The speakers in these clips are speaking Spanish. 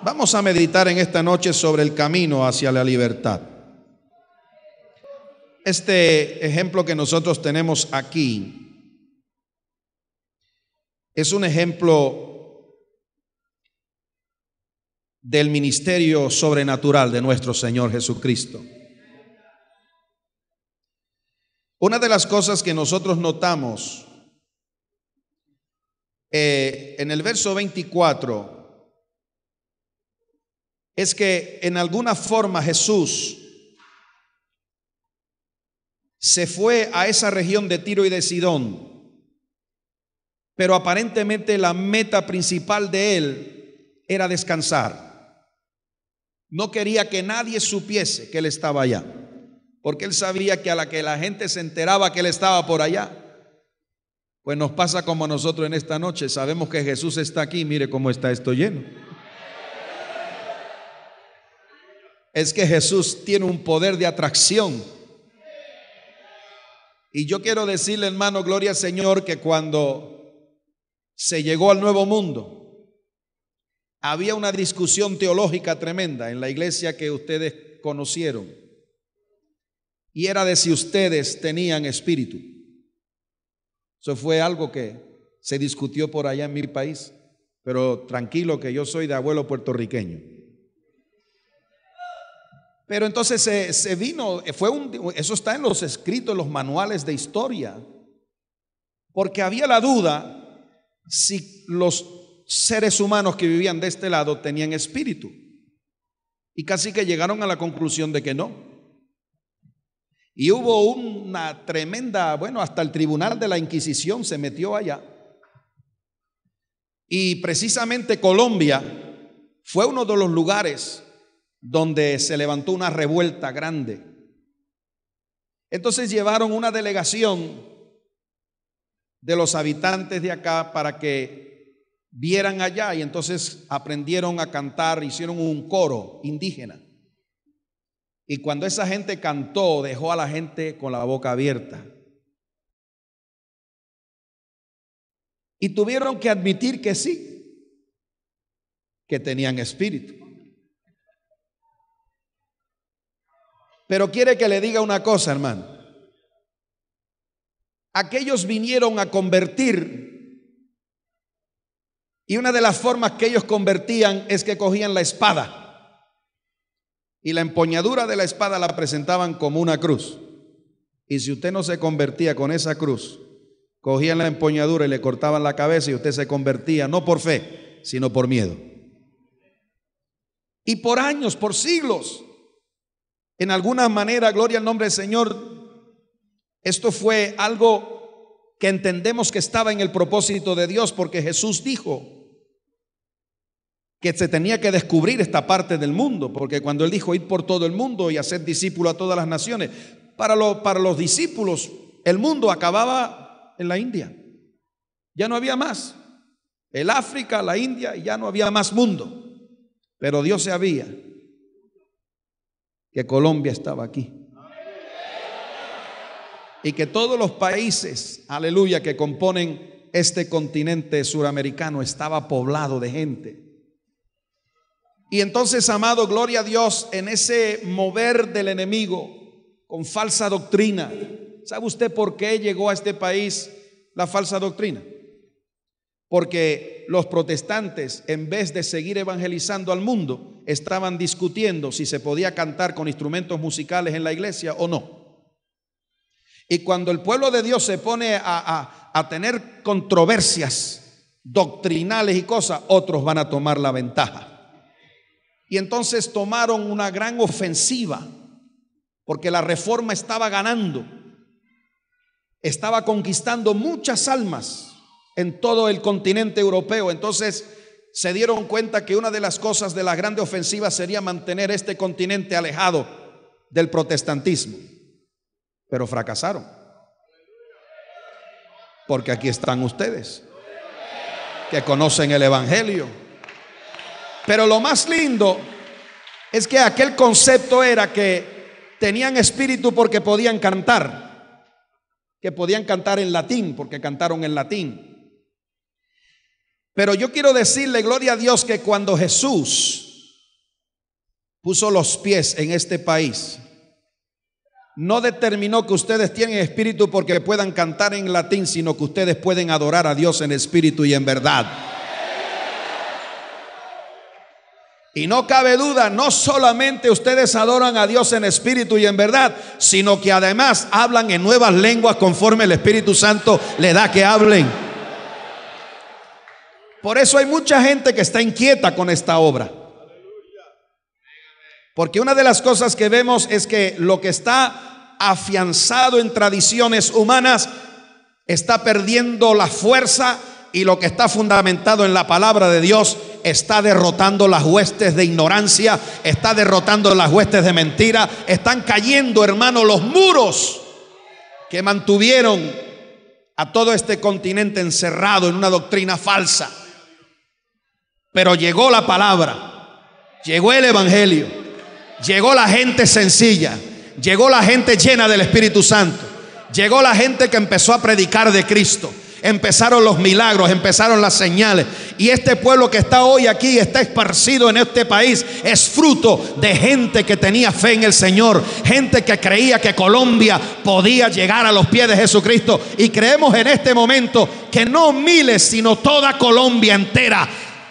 Vamos a meditar en esta noche sobre el camino hacia la libertad. Este ejemplo que nosotros tenemos aquí es un ejemplo del ministerio sobrenatural de nuestro Señor Jesucristo. Una de las cosas que nosotros notamos en el verso 24 es que en alguna forma Jesús se fue a esa región de Tiro y de Sidón, pero aparentemente la meta principal de él era descansar. No quería que nadie supiese que él estaba allá, porque él sabía que a la que la gente se enteraba que él estaba por allá, pues nos pasa como nosotros en esta noche. Sabemos que Jesús está aquí, mire cómo está esto lleno. Es que Jesús tiene un poder de atracción. Y yo quiero decirle, hermano, gloria al Señor, que cuando se llegó al Nuevo Mundo, había una discusión teológica tremenda en la iglesia que ustedes conocieron. Y era de si ustedes tenían espíritu. Eso fue algo que se discutió por allá en mi país. Pero tranquilo que yo soy de abuelo puertorriqueño. Pero entonces se vino, eso está en los escritos, en los manuales de historia, porque había la duda si los seres humanos que vivían de este lado tenían espíritu, y casi que llegaron a la conclusión de que no. Y hubo una tremenda, hasta el tribunal de la Inquisición se metió allá, y precisamente Colombia fue uno de los lugares donde se levantó una revuelta grande. Entonces llevaron una delegación de los habitantes de acá para que vieran allá, y entonces aprendieron a cantar, hicieron un coro indígena. Y cuando esa gente cantó, dejó a la gente con la boca abierta. Y tuvieron que admitir que sí, que tenían espíritu. Pero quiere que le diga una cosa, hermano. Aquellos vinieron a convertir, y una de las formas que ellos convertían es que cogían la espada, y la empuñadura de la espada la presentaban como una cruz. Y si usted no se convertía con esa cruz, cogían la empuñadura y le cortaban la cabeza, y usted se convertía no por fe, sino por miedo. Y por años, por siglos, en alguna manera, gloria al nombre del Señor, esto fue algo que entendemos que estaba en el propósito de Dios, porque Jesús dijo que se tenía que descubrir esta parte del mundo, porque cuando Él dijo ir por todo el mundo y hacer discípulos a todas las naciones, para los discípulos el mundo acababa en la India, ya no había más. El África, la India, y ya no había más mundo. Pero Dios sabía que Colombia estaba aquí, y que todos los países, aleluya, que componen este continente suramericano estaba poblado de gente. Y entonces, amado, gloria a Dios, en ese mover del enemigo con falsa doctrina. ¿Sabe usted por qué llegó a este país la falsa doctrina? Porque los protestantes, en vez de seguir evangelizando al mundo, estaban discutiendo si se podía cantar con instrumentos musicales en la iglesia o no. Y cuando el pueblo de Dios se pone a tener controversias doctrinales y cosas, otros van a tomar la ventaja. Y entonces tomaron una gran ofensiva, porque la reforma estaba ganando, estaba conquistando muchas almas en todo el continente europeo. Entonces se dieron cuenta que una de las cosas de la grande ofensiva sería mantener este continente alejado del protestantismo. Pero fracasaron, porque aquí están ustedes que conocen el evangelio. Pero lo más lindo es que aquel concepto era que tenían espíritu porque podían cantar, que podían cantar en latín, porque cantaron en latín. Pero yo quiero decirle, gloria a Dios, que cuando Jesús puso los pies en este país, no determinó que ustedes tienen espíritu porque puedan cantar en latín, sino que ustedes pueden adorar a Dios en espíritu y en verdad. Y no cabe duda, no solamente ustedes adoran a Dios en espíritu y en verdad, sino que además hablan en nuevas lenguas conforme el Espíritu Santo le da que hablen. Por eso hay mucha gente que está inquieta con esta obra. Porque una de las cosas que vemos es que lo que está afianzado en tradiciones humanas está perdiendo la fuerza, y lo que está fundamentado en la palabra de Dios está derrotando las huestes de ignorancia, está derrotando las huestes de mentira. Están cayendo, hermano, los muros que mantuvieron a todo este continente encerrado en una doctrina falsa. Pero llegó la palabra, llegó el evangelio, llegó la gente sencilla, llegó la gente llena del Espíritu Santo, llegó la gente que empezó a predicar de Cristo. Empezaron los milagros, empezaron las señales. Y este pueblo que está hoy aquí, está esparcido en este país, es fruto de gente que tenía fe en el Señor, gente que creía que Colombia podía llegar a los pies de Jesucristo. Y creemos en este momento que no miles, sino toda Colombia entera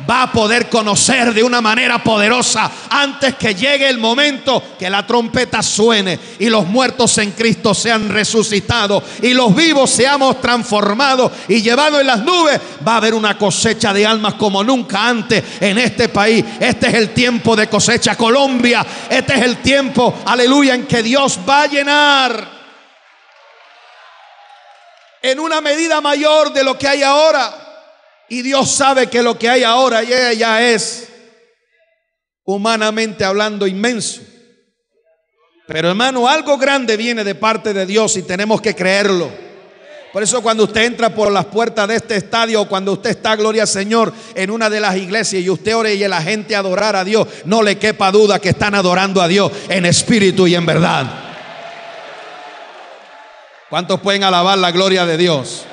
va a poder conocer de una manera poderosa antes que llegue el momento que la trompeta suene y los muertos en Cristo sean resucitados y los vivos seamos transformados y llevados en las nubes. Va a haber una cosecha de almas como nunca antes en este país. Este es el tiempo de cosecha, Colombia. Este es el tiempo, aleluya, en que Dios va a llenar en una medida mayor de lo que hay ahora. Y Dios sabe que lo que hay ahora ya es, humanamente hablando, inmenso. Pero hermano, algo grande viene de parte de Dios y tenemos que creerlo. Por eso cuando usted entra por las puertas de este estadio, o cuando usted está, gloria al Señor, en una de las iglesias y usted ore y la gente adorar a Dios, no le quepa duda que están adorando a Dios en espíritu y en verdad. ¿Cuántos pueden alabar la gloria de Dios?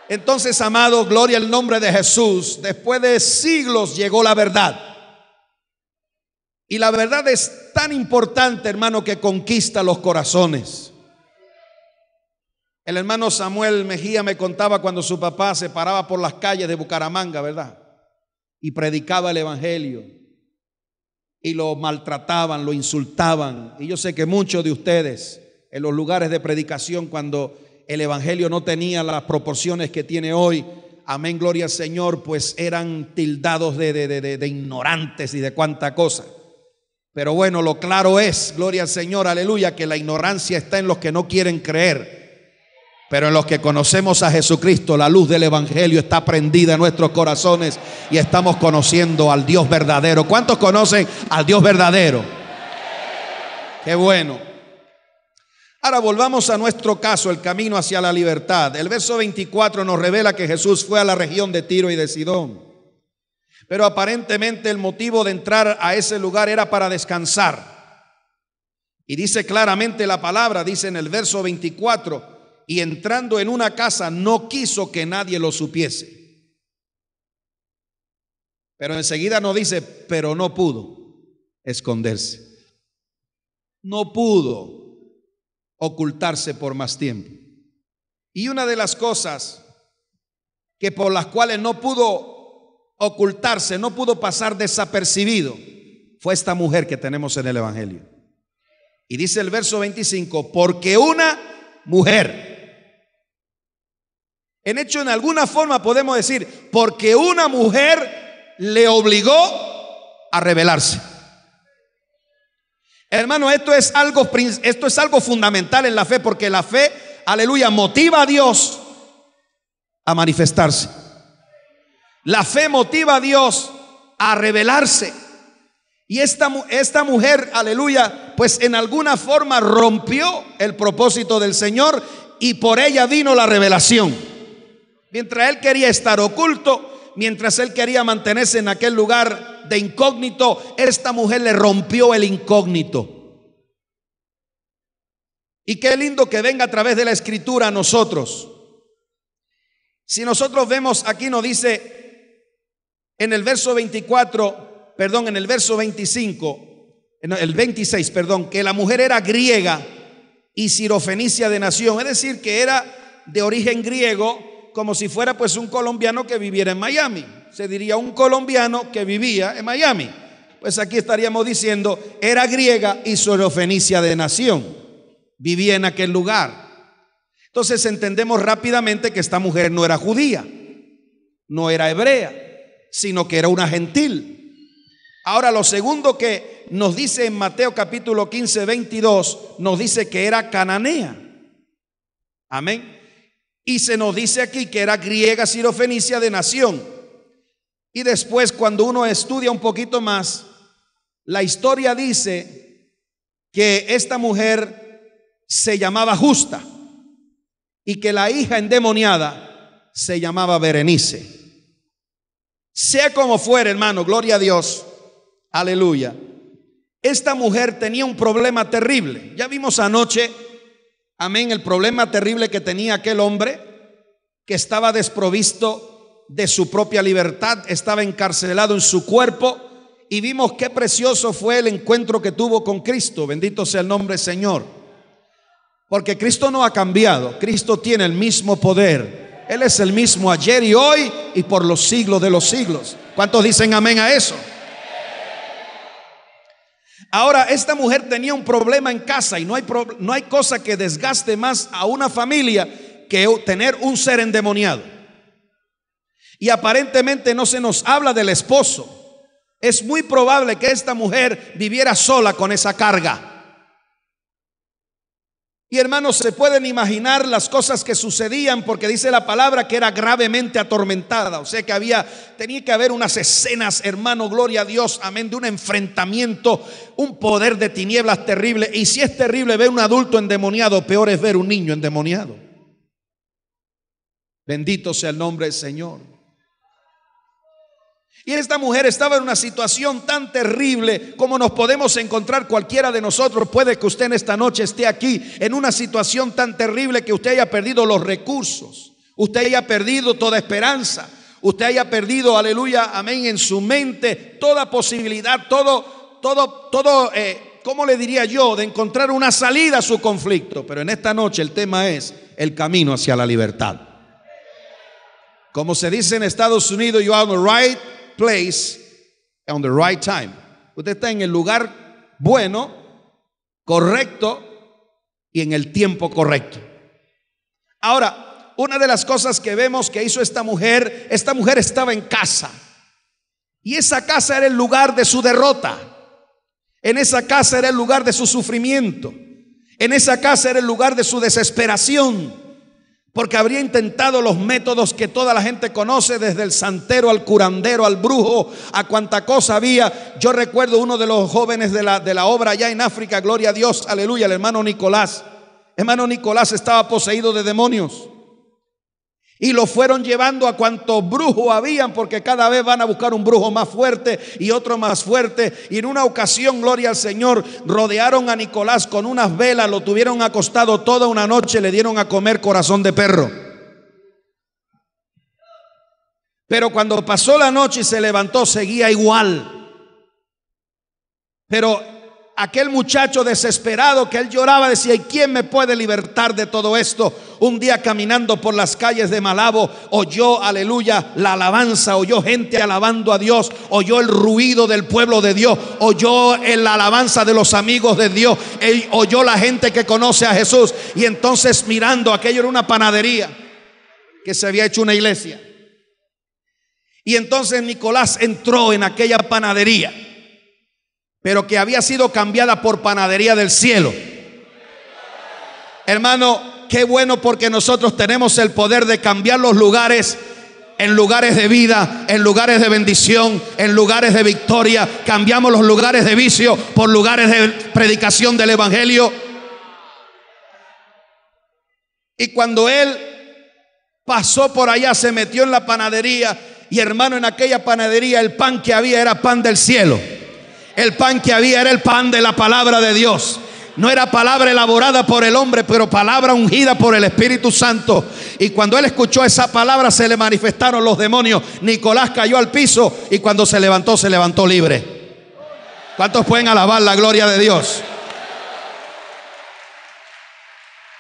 Entonces, amado, gloria al nombre de Jesús. Después de siglos llegó la verdad. Y la verdad es tan importante, hermano, que conquista los corazones. El hermano Samuel Mejía me contaba cuando su papá se paraba por las calles de Bucaramanga, ¿verdad? Y predicaba el evangelio. Y lo maltrataban, lo insultaban. Y yo sé que muchos de ustedes en los lugares de predicación, cuando el evangelio no tenía las proporciones que tiene hoy, amén, gloria al Señor, pues eran tildados de ignorantes y de cuánta cosa. Pero bueno, lo claro es, gloria al Señor, aleluya, que la ignorancia está en los que no quieren creer. Pero en los que conocemos a Jesucristo, la luz del evangelio está prendida en nuestros corazones y estamos conociendo al Dios verdadero. ¿Cuántos conocen al Dios verdadero? Qué bueno. Ahora volvamos a nuestro caso, el camino hacia la libertad. El verso 24 nos revela que Jesús fue a la región de Tiro y de Sidón. Pero aparentemente el motivo de entrar a ese lugar era para descansar. Y dice claramente la palabra, dice en el verso 24, y entrando en una casa no quiso que nadie lo supiese. Pero enseguida nos dice, pero no pudo esconderse. No pudo ocultarse por más tiempo. Y una de las cosas que por las cuales no pudo ocultarse, no pudo pasar desapercibido, fue esta mujer que tenemos en el evangelio. Y dice el verso 25, porque una mujer, en hecho, en alguna forma podemos decir, porque una mujer le obligó a rebelarse. Hermano, esto es algo fundamental en la fe, porque la fe, aleluya, motiva a Dios a manifestarse. La fe motiva a Dios a revelarse. Y esta mujer, aleluya, pues en alguna forma rompió el propósito del Señor y por ella vino la revelación. Mientras él quería estar oculto, mientras él quería mantenerse en aquel lugar de incógnito, esta mujer le rompió el incógnito. Y qué lindo que venga a través de la escritura a nosotros. Si nosotros vemos aquí, nos dice en el verso 24, perdón, en el verso 25, el 26, perdón, que la mujer era griega y sirofenicia de nación, es decir, que era de origen griego, como si fuera pues un colombiano que viviera en Miami. Se diría un colombiano que vivía en Miami. Pues aquí estaríamos diciendo, era griega y sirofenicia de nación, vivía en aquel lugar. Entonces entendemos rápidamente que esta mujer no era judía, no era hebrea, sino que era una gentil. Ahora, lo segundo que nos dice en Mateo capítulo 15, 22, nos dice que era cananea. Amén. Y se nos dice aquí que era griega sirofenicia de nación. Y después, cuando uno estudia un poquito más, la historia dice que esta mujer se llamaba Justa y que la hija endemoniada se llamaba Berenice. Sea como fuera, hermano, gloria a Dios, aleluya. Esta mujer tenía un problema terrible. Ya vimos anoche, amén, el problema terrible que tenía aquel hombre, que estaba desprovisto de su propia libertad, estaba encarcelado en su cuerpo, y vimos qué precioso fue el encuentro que tuvo con Cristo. Bendito sea el nombre del Señor, porque Cristo no ha cambiado. Cristo tiene el mismo poder. Él es el mismo ayer y hoy y por los siglos de los siglos. ¿Cuántos dicen amén a eso? Ahora, esta mujer tenía un problema en casa, y no hay cosa que desgaste más a una familia que tener un ser endemoniado. Y aparentemente no se nos habla del esposo. Es muy probable que esta mujer viviera sola con esa carga. Y hermanos, se pueden imaginar las cosas que sucedían, porque dice la palabra que era gravemente atormentada. O sea que tenía que haber unas escenas, hermano, gloria a Dios, amén, de un enfrentamiento, un poder de tinieblas terrible. Y si es terrible ver un adulto endemoniado, peor es ver un niño endemoniado. Bendito sea el nombre del Señor. Y esta mujer estaba en una situación tan terrible como nos podemos encontrar cualquiera de nosotros. Puede que usted en esta noche esté aquí en una situación tan terrible que usted haya perdido los recursos, usted haya perdido toda esperanza, usted haya perdido, aleluya, amén, en su mente toda posibilidad, todo, ¿cómo le diría yo?, de encontrar una salida a su conflicto. Pero en esta noche el tema es el camino hacia la libertad. Como se dice en Estados Unidos, you are on the right place on the right time. Usted está en el lugar bueno, correcto y en el tiempo correcto. Ahora, una de las cosas que vemos que hizo esta mujer estaba en casa, y esa casa era el lugar de su derrota. En esa casa era el lugar de su sufrimiento. En esa casa era el lugar de su desesperación, porque habría intentado los métodos que toda la gente conoce, desde el santero al curandero, al brujo, a cuanta cosa había. Yo recuerdo uno de los jóvenes de la obra allá en África, gloria a Dios, aleluya, el hermano Nicolás. Hermano Nicolás estaba poseído de demonios, y lo fueron llevando a cuantos brujos habían, porque cada vez van a buscar un brujo más fuerte y otro más fuerte. Y en una ocasión, gloria al Señor, rodearon a Nicolás con unas velas, lo tuvieron acostado toda una noche, le dieron a comer corazón de perro. Pero cuando pasó la noche y se levantó, seguía igual. Pero aquel muchacho desesperado, que él lloraba, decía: ¿y quién me puede libertar de todo esto? Un día, caminando por las calles de Malabo, oyó, aleluya, la alabanza, oyó gente alabando a Dios, oyó el ruido del pueblo de Dios, oyó la alabanza de los amigos de Dios, oyó la gente que conoce a Jesús. Y entonces, mirando, aquello era una panadería que se había hecho una iglesia. Y entonces Nicolás entró en aquella panadería, pero que había sido cambiada por panadería del cielo. Hermano, qué bueno, porque nosotros tenemos el poder de cambiar los lugares en lugares de vida, en lugares de bendición, en lugares de victoria. Cambiamos los lugares de vicio por lugares de predicación del evangelio. Y cuando él pasó por allá, se metió en la panadería, y hermano, en aquella panadería el pan que había era pan del cielo. El pan que había era el pan de la palabra de Dios. No era palabra elaborada por el hombre, pero palabra ungida por el Espíritu Santo. Y cuando él escuchó esa palabra, se le manifestaron los demonios. Nicolás cayó al piso y cuando se levantó libre. ¿Cuántos pueden alabar la gloria de Dios?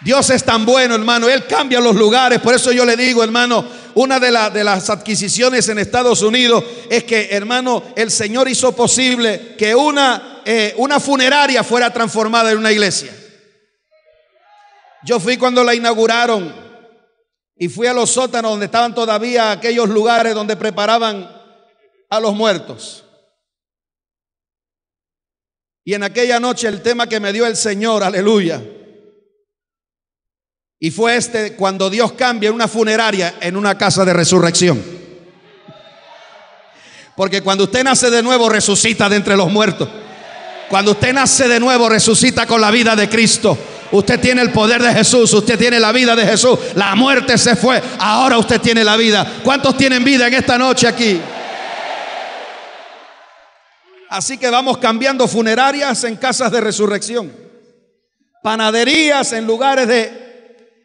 Dios es tan bueno, hermano. Él cambia los lugares. Por eso yo le digo, hermano, una de las adquisiciones en Estados Unidos es que, hermano, el Señor hizo posible que una funeraria fuera transformada en una iglesia. Yo fui cuando la inauguraron y fui a los sótanos donde estaban todavía aquellos lugares donde preparaban a los muertos. Y en aquella noche el tema que me dio el Señor, aleluya, y fue cuando Dios cambia una funeraria en una casa de resurrección. Porque cuando usted nace de nuevo, resucita de entre los muertos. Cuando usted nace de nuevo, resucita con la vida de Cristo. Usted tiene el poder de Jesús, usted tiene la vida de Jesús. La muerte se fue, ahora usted tiene la vida. ¿Cuántos tienen vida en esta noche aquí? Así que vamos cambiando funerarias en casas de resurrección, panaderías en lugares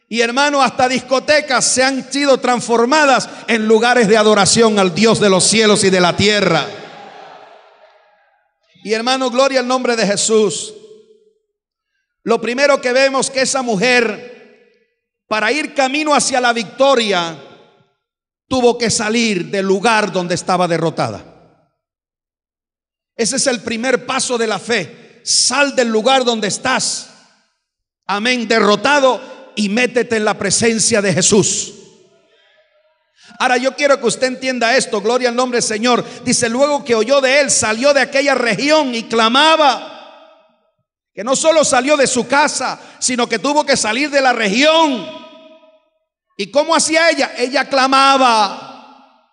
y hermano, hasta discotecas se han sido transformadas en lugares de adoración al Dios de los cielos y de la tierra. Y hermano, gloria al nombre de Jesús. Lo primero que vemos que esa mujer, para ir camino hacia la victoria, tuvo que salir del lugar donde estaba derrotada. Ese es el primer paso de la fe. Sal del lugar donde estás, amén, derrotado, y métete en la presencia de Jesús. Ahora yo quiero que usted entienda esto, gloria al nombre del Señor. Dice, luego que oyó de él, salió de aquella región y clamaba. Que no solo salió de su casa, sino que tuvo que salir de la región. ¿Y cómo hacía ella? Ella clamaba.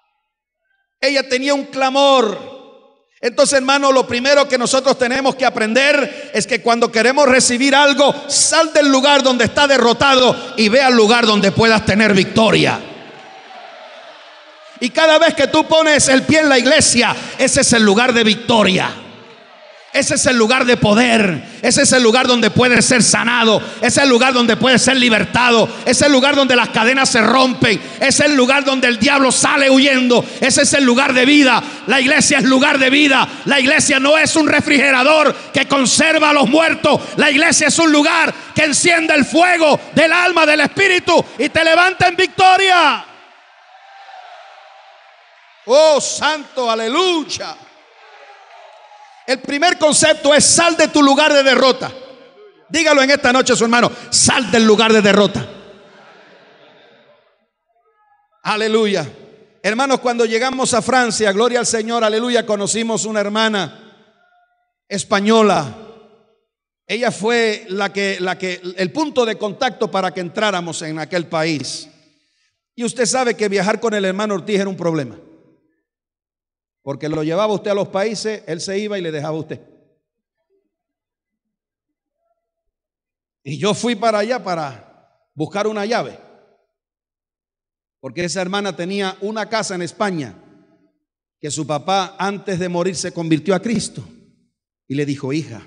Ella tenía un clamor. Entonces, hermano, lo primero que nosotros tenemos que aprender es que cuando queremos recibir algo, sal del lugar donde está derrotado y ve al lugar donde puedas tener victoria. Y cada vez que tú pones el pie en la iglesia, ese es el lugar de victoria. Ese es el lugar de poder. Ese es el lugar donde puedes ser sanado. Ese es el lugar donde puedes ser libertado. Ese es el lugar donde las cadenas se rompen. Ese es el lugar donde el diablo sale huyendo. Ese es el lugar de vida. La iglesia es lugar de vida. La iglesia no es un refrigerador que conserva a los muertos. La iglesia es un lugar que enciende el fuego del alma, del espíritu, y te levanta en victoria. Oh, santo, aleluya. El primer concepto es: sal de tu lugar de derrota. Dígalo en esta noche a su hermano: sal del lugar de derrota. Aleluya. Hermanos, cuando llegamos a Francia, gloria al Señor, aleluya, conocimos una hermana española. Ella fue el punto de contacto para que entráramos en aquel país. Y usted sabe que viajar con el hermano Ortiz era un problema, porque lo llevaba usted a los países, él se iba y le dejaba a usted. Y yo fui para allá para buscar una llave, porque esa hermana tenía una casa en España que su papá antes de morir se convirtió a Cristo. Y le dijo: hija,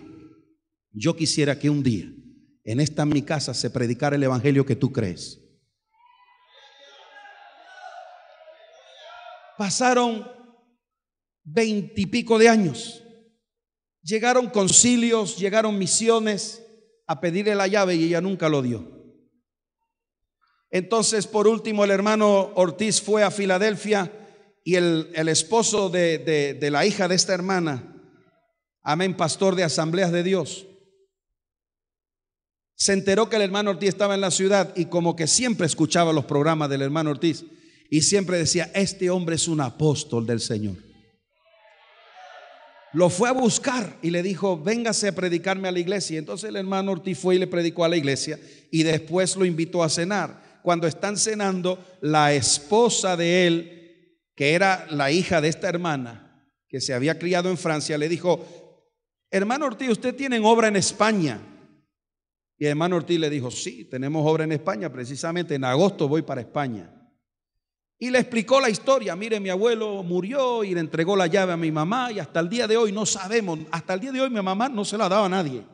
yo quisiera que un día en esta mi casa se predicara el evangelio que tú crees. Pasaron 20 y pico de años. Llegaron concilios, llegaron misiones a pedirle la llave y ella nunca lo dio. Entonces, por último, el hermano Ortiz fue a Filadelfia y el esposo de la hija de esta hermana, amén, pastor de Asambleas de Dios, se enteró que el hermano Ortiz estaba en la ciudad y como que siempre escuchaba los programas del hermano Ortiz y siempre decía: este hombre es un apóstol del Señor. Lo fue a buscar y le dijo: véngase a predicarme a la iglesia. Y entonces el hermano Ortiz fue y le predicó a la iglesia y después lo invitó a cenar. Cuando están cenando, la esposa de él, que era la hija de esta hermana que se había criado en Francia, le dijo: hermano Ortiz, ¿usted tiene obra en España? Y el hermano Ortiz le dijo: sí, tenemos obra en España, precisamente en agosto voy para España. Y le explicó la historia: mire, mi abuelo murió y le entregó la llave a mi mamá y hasta el día de hoy no sabemos, hasta el día de hoy mi mamá no se la daba a nadie.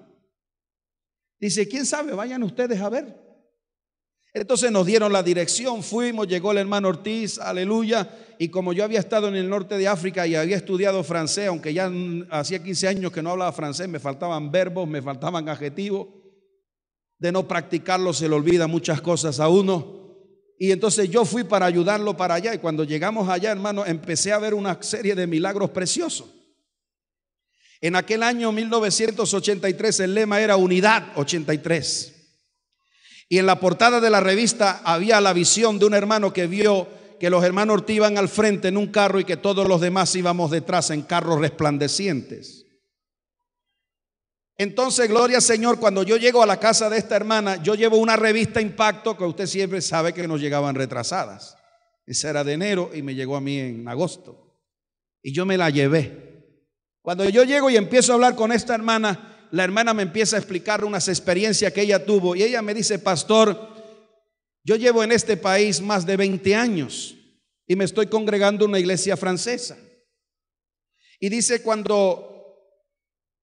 Dice, ¿quién sabe? Vayan ustedes a ver. Entonces nos dieron la dirección, fuimos, llegó el hermano Ortiz, aleluya. Y como yo había estado en el norte de África y había estudiado francés, aunque ya hacía 15 años que no hablaba francés, me faltaban verbos, me faltaban adjetivos. De no practicarlo se le olvida muchas cosas a uno. Y entonces yo fui para ayudarlo para allá. Y cuando llegamos allá, hermano, empecé a ver una serie de milagros preciosos. En aquel año 1983 el lema era Unidad 83. Y en la portada de la revista había la visión de un hermano que vio que los hermanos Ortiz iban al frente en un carro y que todos los demás íbamos detrás en carros resplandecientes. Entonces, gloria al Señor, cuando yo llego a la casa de esta hermana, yo llevo una revista Impacto que usted siempre sabe que nos llegaban retrasadas. Esa era de enero y me llegó a mí en agosto. Y yo me la llevé. Cuando yo llego y empiezo a hablar con esta hermana, la hermana me empieza a explicar unas experiencias que ella tuvo. Y ella me dice, pastor, yo llevo en este país más de 20 años y me estoy congregando en una iglesia francesa. Y dice, cuando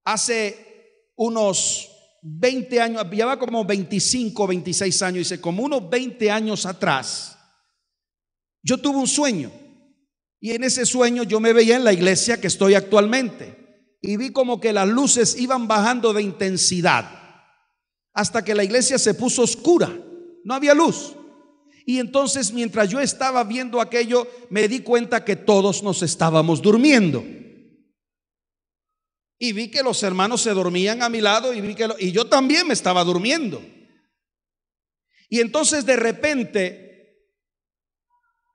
hace unos 20 años, lleva como 25, 26 años, dice, como unos 20 años atrás, yo tuve un sueño. Y en ese sueño yo me veía en la iglesia que estoy actualmente y vi como que las luces iban bajando de intensidad hasta que la iglesia se puso oscura, no había luz. Y entonces mientras yo estaba viendo aquello, me di cuenta que todos nos estábamos durmiendo. Y vi que los hermanos se dormían a mi lado y vi que y yo también me estaba durmiendo. Y entonces de repente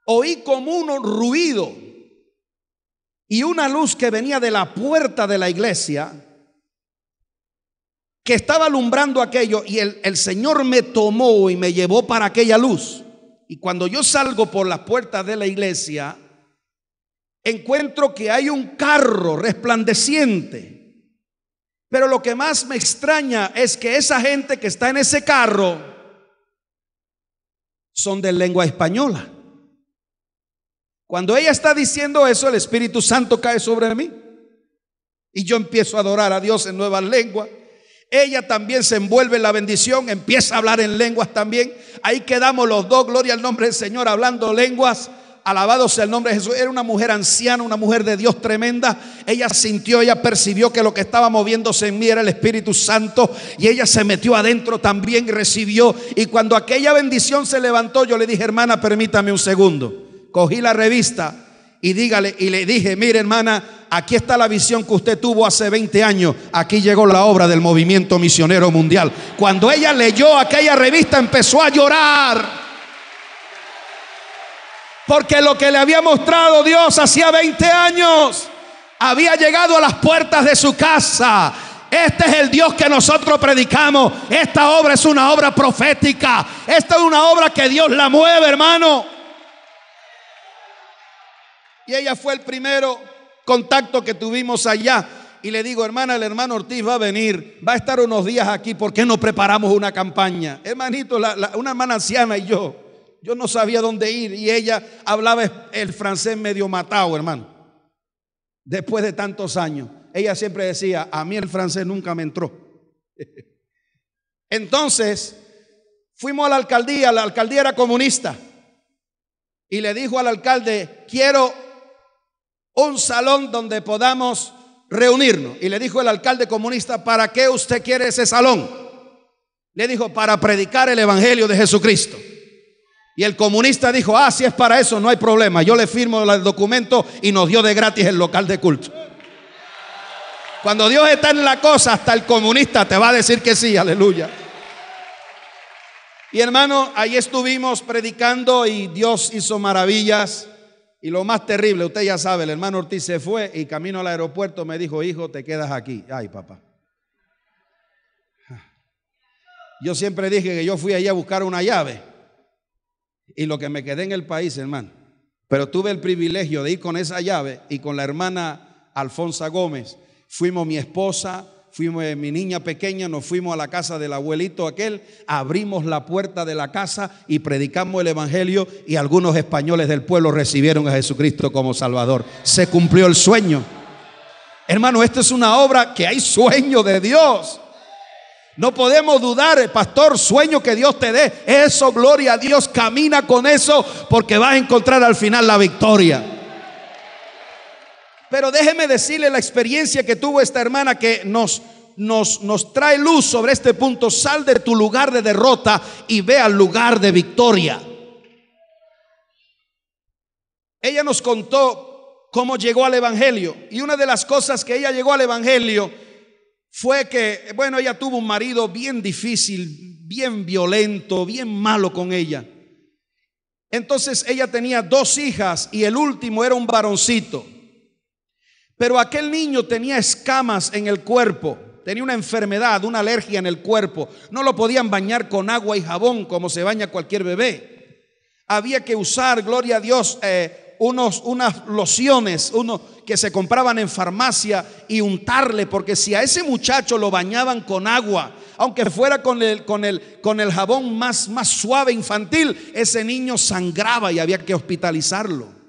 oí como un ruido y una luz que venía de la puerta de la iglesia que estaba alumbrando aquello, y el Señor me tomó y me llevó para aquella luz. Y cuando yo salgo por las puertas de la iglesia, encuentro que hay un carro resplandeciente. Pero lo que más me extraña es que esa gente que está en ese carro son de lengua española. Cuando ella está diciendo eso, el Espíritu Santo cae sobre mí y yo empiezo a adorar a Dios en nuevas lenguas. Ella también se envuelve en la bendición, empieza a hablar en lenguas también. Ahí quedamos los dos, gloria al nombre del Señor, hablando lenguas. Alabado sea el nombre de Jesús. Era una mujer anciana, una mujer de Dios tremenda. Ella sintió, ella percibió que lo que estaba moviéndose en mí era el Espíritu Santo, y ella se metió adentro también y recibió. Y cuando aquella bendición se levantó, yo le dije, hermana, permítame un segundo. Cogí la revista y dígale, y le dije, mire hermana, aquí está la visión que usted tuvo hace 20 años. Aquí llegó la obra del movimiento misionero mundial. Cuando ella leyó aquella revista, empezó a llorar, porque lo que le había mostrado Dios hacía 20 años había llegado a las puertas de su casa. Este es el Dios que nosotros predicamos. Esta obra es una obra profética. Esta es una obra que Dios la mueve, hermano. Y ella fue el primero contacto que tuvimos allá. Y le digo, hermana, el hermano Ortiz va a venir, va a estar unos días aquí. ¿Por qué no preparamos una campaña? Hermanito, una hermana anciana y yo no sabía dónde ir. Y ella hablaba el francés medio matado, hermano. Después de tantos años, ella siempre decía, a mí el francés nunca me entró. Entonces fuimos a la alcaldía era comunista. Y le dijo al alcalde, quiero un salón donde podamos reunirnos. Y le dijo el alcalde comunista, ¿para qué usted quiere ese salón? Le dijo, para predicar el evangelio de Jesucristo. Y el comunista dijo, si es para eso, no hay problema, yo le firmo el documento, y nos dio de gratis el local de culto. Cuando Dios está en la cosa, hasta el comunista te va a decir que sí, aleluya. Y hermano, ahí estuvimos predicando y Dios hizo maravillas. Y lo más terrible, usted ya sabe, el hermano Ortiz se fue y camino al aeropuerto me dijo, hijo, te quedas aquí. Ay, papá. Yo siempre dije que yo fui allí a buscar una llave y lo que me quedé en el país, hermano. Pero tuve el privilegio de ir con esa llave y con la hermana Alfonsa Gómez. Fuimos mi esposa, fuimos mi niña pequeña, nos fuimos a la casa del abuelito aquel, abrimos la puerta de la casa y predicamos el evangelio, y algunos españoles del pueblo recibieron a Jesucristo como Salvador. Se cumplió el sueño. Hermano, esta es una obra que hay sueño de Dios. No podemos dudar, pastor, sueño que Dios te dé. Eso, gloria a Dios, camina con eso porque vas a encontrar al final la victoria. Pero déjeme decirle la experiencia que tuvo esta hermana que nos trae luz sobre este punto. Sal de tu lugar de derrota y ve al lugar de victoria. Ella nos contó cómo llegó al evangelio, y una de las cosas que ella llegó al evangelio fue que, bueno, ella tuvo un marido bien difícil, bien violento, bien malo con ella. Entonces ella tenía 2 hijas y el último era un varoncito. Pero aquel niño tenía escamas en el cuerpo, tenía una enfermedad, una alergia en el cuerpo. No lo podían bañar con agua y jabón como se baña cualquier bebé. Había que usar, gloria a Dios, unas lociones, que se compraban en farmacia, y untarle, porque si a ese muchacho lo bañaban con agua, aunque fuera con el jabón más suave infantil, ese niño sangraba y había que hospitalizarlo.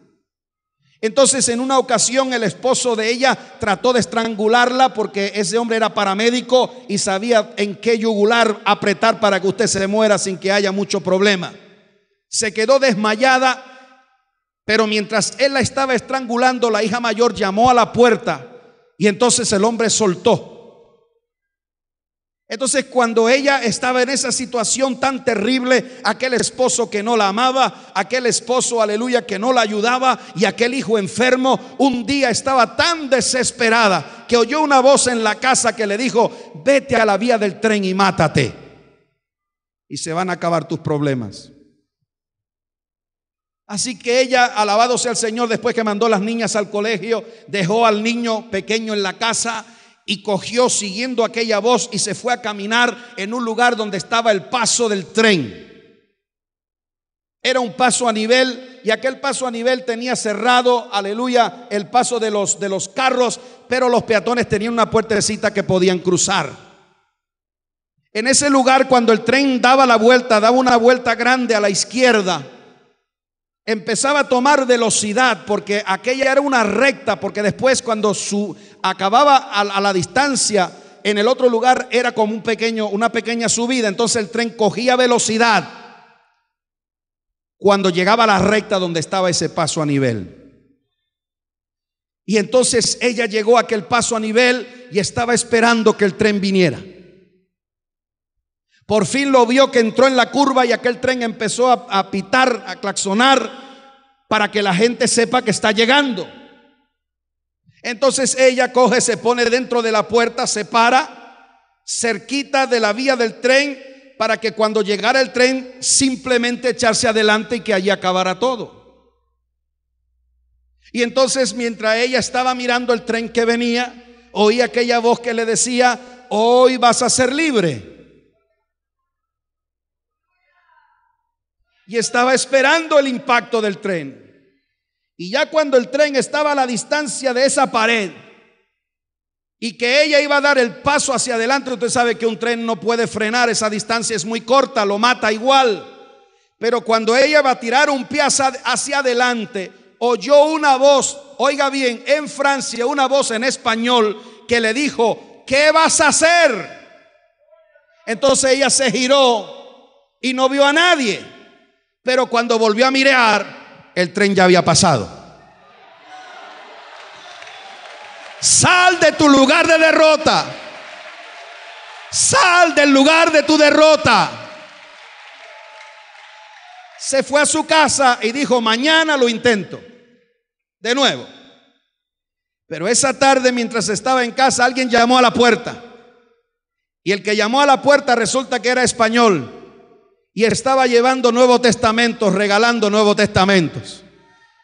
Entonces, en una ocasión, el esposo de ella trató de estrangularla, porque ese hombre era paramédico y sabía en qué yugular apretar para que usted se muera sin que haya mucho problema. Se quedó desmayada, pero mientras él la estaba estrangulando, la hija mayor llamó a la puerta y entonces el hombre soltó. Entonces, cuando ella estaba en esa situación tan terrible, aquel esposo que no la amaba, aquel esposo, aleluya, que no la ayudaba, y aquel hijo enfermo, un día estaba tan desesperada que oyó una voz en la casa que le dijo: vete a la vía del tren y mátate, y se van a acabar tus problemas. Así que ella, alabado sea el Señor, después que mandó las niñas al colegio, dejó al niño pequeño en la casa y cogió, siguiendo aquella voz, y se fue a caminar en un lugar donde estaba el paso del tren. Era un paso a nivel, y aquel paso a nivel tenía cerrado, aleluya, el paso de los carros, pero los peatones tenían una puertecita que podían cruzar. En ese lugar, cuando el tren daba una vuelta grande a la izquierda, empezaba a tomar velocidad, porque aquella era una recta, porque después, cuando acababa a la distancia en el otro lugar, era como una pequeña subida. Entonces el tren cogía velocidad cuando llegaba a la recta donde estaba ese paso a nivel. Y entonces ella llegó a aquel paso a nivel y estaba esperando que el tren viniera. Por fin lo vio, que entró en la curva, y aquel tren empezó a pitar, a claxonar, para que la gente sepa que está llegando. Entonces ella coge, se pone dentro de la puerta, se para cerquita de la vía del tren, para que cuando llegara el tren simplemente echarse adelante y que allí acabara todo. Y entonces, mientras ella estaba mirando el tren que venía, oía aquella voz que le decía: hoy vas a ser libre. Y estaba esperando el impacto del tren. Y ya cuando el tren estaba a la distancia de esa pared y que ella iba a dar el paso hacia adelante, usted sabe que un tren no puede frenar, esa distancia es muy corta, lo mata igual. Pero cuando ella va a tirar un pie hacia adelante, oyó una voz, oiga bien, en Francia, una voz en español que le dijo: ¿qué vas a hacer? Entonces ella se giró y no vio a nadie. Pero cuando volvió a mirar, el tren ya había pasado. Sal de tu lugar de derrota. Sal del lugar de tu derrota. Se fue a su casa y dijo: mañana lo intento de nuevo. Pero esa tarde, mientras estaba en casa, alguien llamó a la puerta. Y el que llamó a la puerta resulta que era español. Y estaba llevando Nuevos Testamentos, regalando Nuevos Testamentos.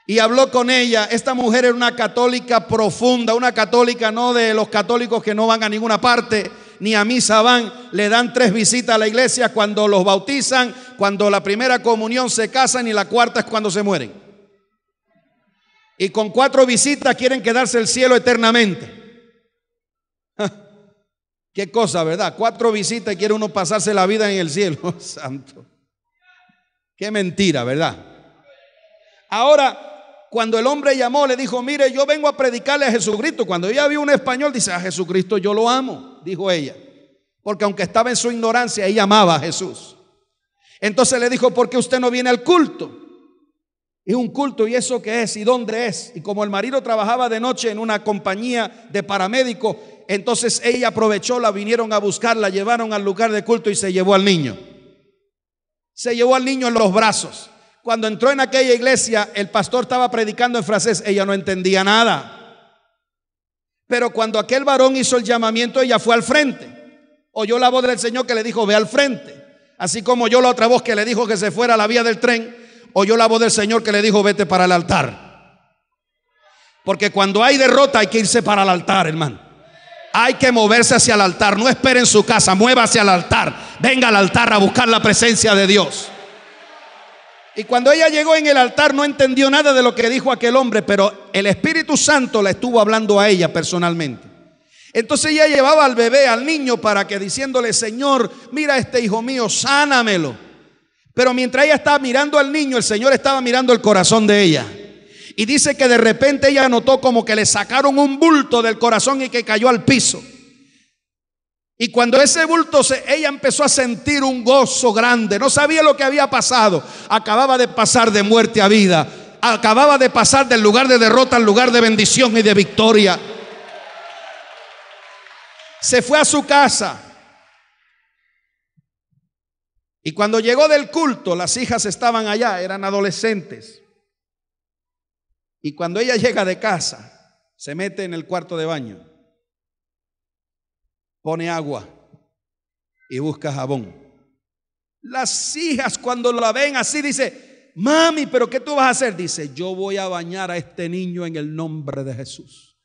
Y habló con ella. Esta mujer era una católica profunda, una católica no de los católicos que no van a ninguna parte, ni a misa van. Le dan 3 visitas a la iglesia cuando los bautizan, cuando la primera comunión, se casan, y la cuarta es cuando se mueren. Y con 4 visitas quieren quedarse en el cielo eternamente. Qué cosa, ¿verdad? 4 visitas y quiere uno pasarse la vida en el cielo. Oh, santo. Qué mentira, ¿verdad? Ahora, cuando el hombre llamó, le dijo: mire, yo vengo a predicarle a Jesucristo. Cuando ella vio un español, dice: a Jesucristo yo lo amo, dijo ella. porque aunque estaba en su ignorancia, ella amaba a Jesús. Entonces le dijo: ¿por qué usted no viene al culto? ¿Y un culto? ¿Y eso qué es? ¿Y dónde es? Y como el marido trabajaba de noche en una compañía de paramédicos, entonces ella aprovechó, la vinieron a buscar, la llevaron al lugar de culto y se llevó al niño. Se llevó al niño en los brazos. Cuando entró en aquella iglesia, el pastor estaba predicando en francés, ella no entendía nada. Pero cuando aquel varón hizo el llamamiento, ella fue al frente. Oyó la voz del Señor que le dijo: ve al frente. Así como oyó la otra voz que le dijo que se fuera a la vía del tren, oyó la voz del Señor que le dijo: vete para el altar. Porque cuando hay derrota hay que irse para el altar, hermano. Hay que moverse hacia el altar. No espere en su casa, mueva hacia el altar. Venga al altar a buscar la presencia de Dios. Y cuando ella llegó en el altar, no entendió nada de lo que dijo aquel hombre, pero el Espíritu Santo la estuvo hablando a ella personalmente. Entonces ella llevaba al bebé, al niño, para que diciéndole: Señor, mira este hijo mío, sánamelo. Pero mientras ella estaba mirando al niño, el Señor estaba mirando el corazón de ella. Y dice que de repente ella notó como que le sacaron un bulto del corazón y que cayó al piso. Y cuando ese bulto ella empezó a sentir un gozo grande. No sabía lo que había pasado. Acababa de pasar de muerte a vida. Acababa de pasar del lugar de derrota al lugar de bendición y de victoria. Se fue a su casa. Y cuando llegó del culto, las hijas estaban allá, eran adolescentes. Y cuando ella llega de casa, se mete en el cuarto de baño, pone agua y busca jabón. Las hijas, cuando la ven así, dice: mami, ¿pero qué tú vas a hacer? Dice: yo voy a bañar a este niño en el nombre de Jesús.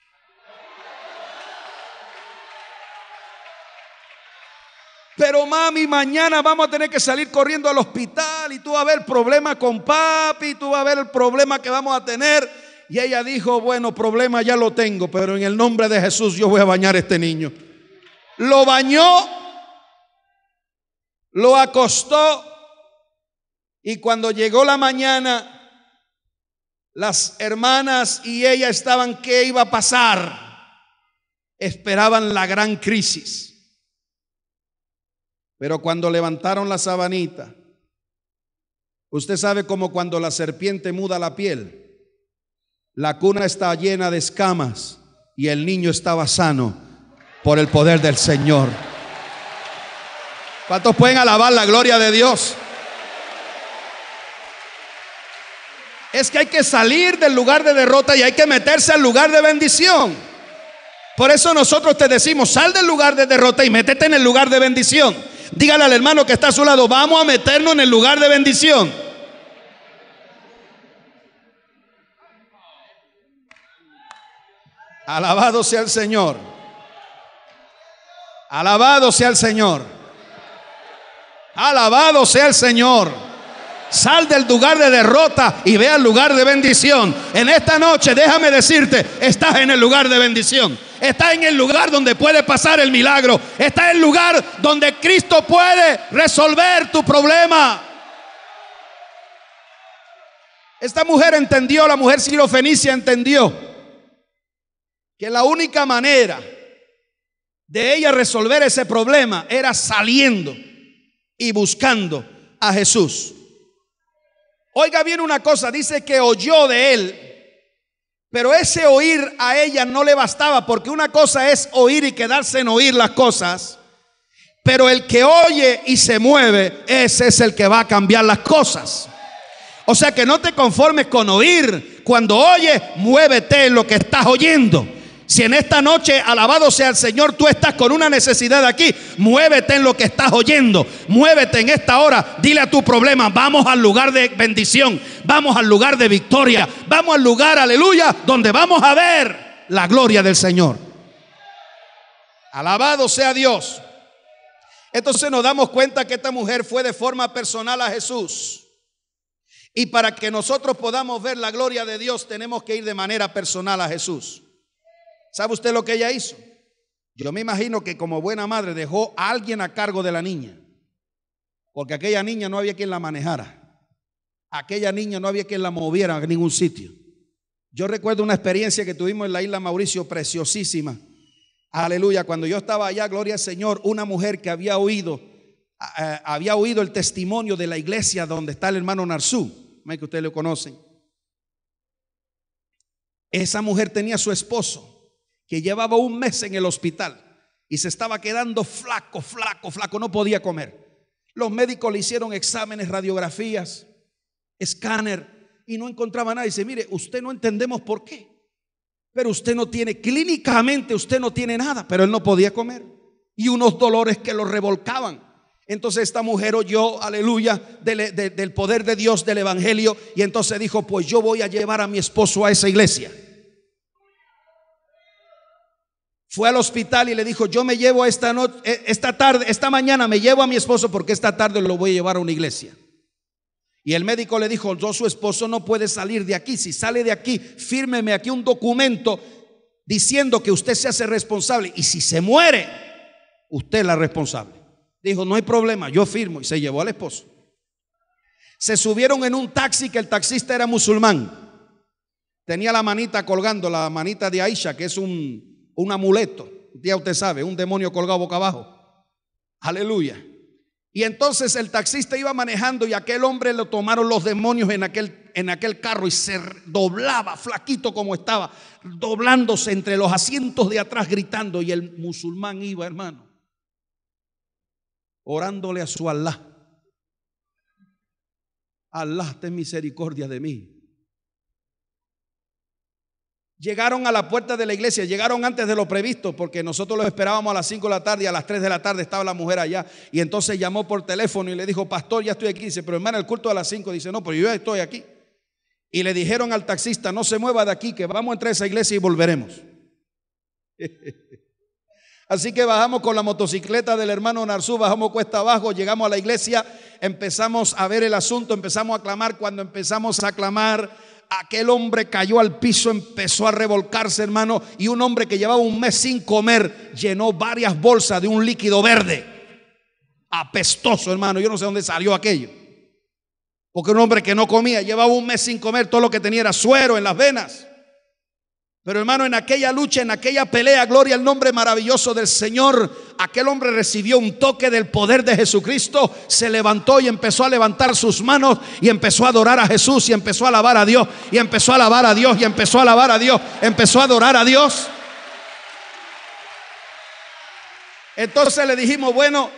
Pero mami, mañana vamos a tener que salir corriendo al hospital y tú vas a ver el problema con papi, tú vas a ver el problema que vamos a tener. Y ella dijo: bueno, problema ya lo tengo, pero en el nombre de Jesús yo voy a bañar a este niño. Lo bañó, lo acostó, y cuando llegó la mañana, las hermanas y ella estaban: ¿qué iba a pasar? Esperaban la gran crisis. Pero cuando levantaron la sabanita, usted sabe como cuando la serpiente muda la piel. La cuna está llena de escamas y el niño estaba sano por el poder del Señor. ¿Cuántos pueden alabar la gloria de Dios? Es que hay que salir del lugar de derrota y hay que meterse al lugar de bendición. Por eso nosotros te decimos: sal del lugar de derrota y métete en el lugar de bendición. Dígale al hermano que está a su lado: vamos a meternos en el lugar de bendición. Alabado sea el Señor. Alabado sea el Señor. Alabado sea el Señor. Sal del lugar de derrota y ve al lugar de bendición. En esta noche, déjame decirte, estás en el lugar de bendición. Estás en el lugar donde puede pasar el milagro. Estás en el lugar donde Cristo puede resolver tu problema. Esta mujer entendió, la mujer sirofenicia entendió que la única manera de ella resolver ese problema era saliendo y buscando a Jesús. Oiga bien una cosa, dice que oyó de él, pero ese oír a ella no le bastaba, porque una cosa es oír y quedarse en oír las cosas, pero el que oye y se mueve, ese es el que va a cambiar las cosas. O sea que no te conformes con oír. Cuando oyes, muévete en lo que estás oyendo. Si en esta noche, alabado sea el Señor, tú estás con una necesidad aquí, muévete en lo que estás oyendo. Muévete en esta hora, dile a tu problema: vamos al lugar de bendición, vamos al lugar de victoria, vamos al lugar, aleluya, donde vamos a ver la gloria del Señor. Alabado sea Dios. Entonces nos damos cuenta que esta mujer fue de forma personal a Jesús. Y para que nosotros podamos ver la gloria de Dios, tenemos que ir de manera personal a Jesús. ¿Sabe usted lo que ella hizo? Yo me imagino que como buena madre dejó a alguien a cargo de la niña, porque aquella niña no había quien la manejara. Aquella niña no había quien la moviera a ningún sitio. Yo recuerdo una experiencia que tuvimos en la isla Mauricio, preciosísima. Aleluya. Cuando yo estaba allá, gloria al Señor, una mujer que había oído el testimonio de la iglesia donde está el hermano Narsú, que ustedes lo conocen. Esa mujer tenía a su esposo que llevaba un mes en el hospital y se estaba quedando flaco, no podía comer. Los médicos le hicieron exámenes, radiografías, escáner y no encontraba nada. Dice, mire, usted no entendemos por qué, pero usted no tiene, clínicamente usted no tiene nada. Pero él no podía comer y unos dolores que lo revolcaban. Entonces esta mujer oyó, aleluya, del poder de Dios, del evangelio, y entonces dijo, pues yo voy a llevar a mi esposo a esa iglesia. Fue al hospital y le dijo, yo me llevo esta mañana me llevo a mi esposo porque esta tarde lo voy a llevar a una iglesia. Y el médico le dijo, yo, su esposo no puede salir de aquí. Si sale de aquí, fírmeme aquí un documento diciendo que usted se hace responsable, y si se muere, usted es la responsable. Dijo, no hay problema, yo firmo, y se llevó al esposo. Se subieron en un taxi que el taxista era musulmán. Tenía la manita colgando, la manita de Aisha, que es un amuleto, ya usted sabe, un demonio colgado boca abajo. Aleluya. Y entonces el taxista iba manejando y aquel hombre lo tomaron los demonios en aquel carro y se doblaba, flaquito como estaba, doblándose entre los asientos de atrás gritando, y el musulmán iba, hermano, orándole a su Alá. Alá, ten misericordia de mí. Llegaron a la puerta de la iglesia, llegaron antes de lo previsto, porque nosotros los esperábamos a las 5 de la tarde y a las 3 de la tarde estaba la mujer allá. Y entonces llamó por teléfono y le dijo, pastor, ya estoy aquí. Dice, pero hermana, el culto a las 5. Dice, no, pero yo ya estoy aquí. Y le dijeron al taxista, no se mueva de aquí, que vamos a entrar a esa iglesia y volveremos. Así que bajamos con la motocicleta del hermano Narsú, bajamos cuesta abajo, llegamos a la iglesia, empezamos a ver el asunto, empezamos a clamar. Cuando empezamos a clamar, aquel hombre cayó al piso, empezó a revolcarse, hermano, y un hombre que llevaba un mes sin comer llenó varias bolsas de un líquido verde apestoso, hermano. Yo no sé dónde salió aquello, porque un hombre que no comía, llevaba un mes sin comer, todo lo que tenía era suero en las venas. Pero hermano, en aquella lucha, en aquella pelea, gloria al nombre maravilloso del Señor, aquel hombre recibió un toque del poder de Jesucristo, se levantó y empezó a levantar sus manos y empezó a adorar a Jesús y empezó a alabar a Dios y empezó a alabar a Dios y empezó a alabar a Dios, empezó a adorar a Dios. Entonces le dijimos, bueno,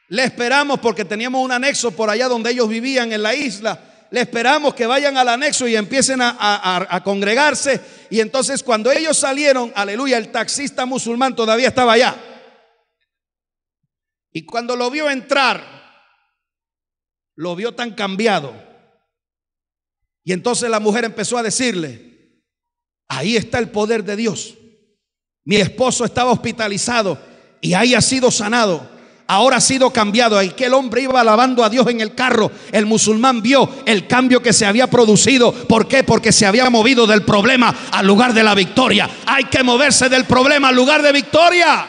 le esperamos, porque teníamos un anexo por allá donde ellos vivían en la isla. Le esperamos que vayan al anexo y empiecen a congregarse. Y entonces cuando ellos salieron, aleluya, el taxista musulmán todavía estaba allá. Y cuando lo vio entrar, lo vio tan cambiado. Y entonces la mujer empezó a decirle, ahí está el poder de Dios. Mi esposo estaba hospitalizado y ahí ha sido sanado. Ahora ha sido cambiado. Y que el hombre iba alabando a Dios en el carro. El musulmán vio el cambio que se había producido. ¿Por qué? Porque se había movido del problema al lugar de la victoria. Hay que moverse del problema al lugar de victoria.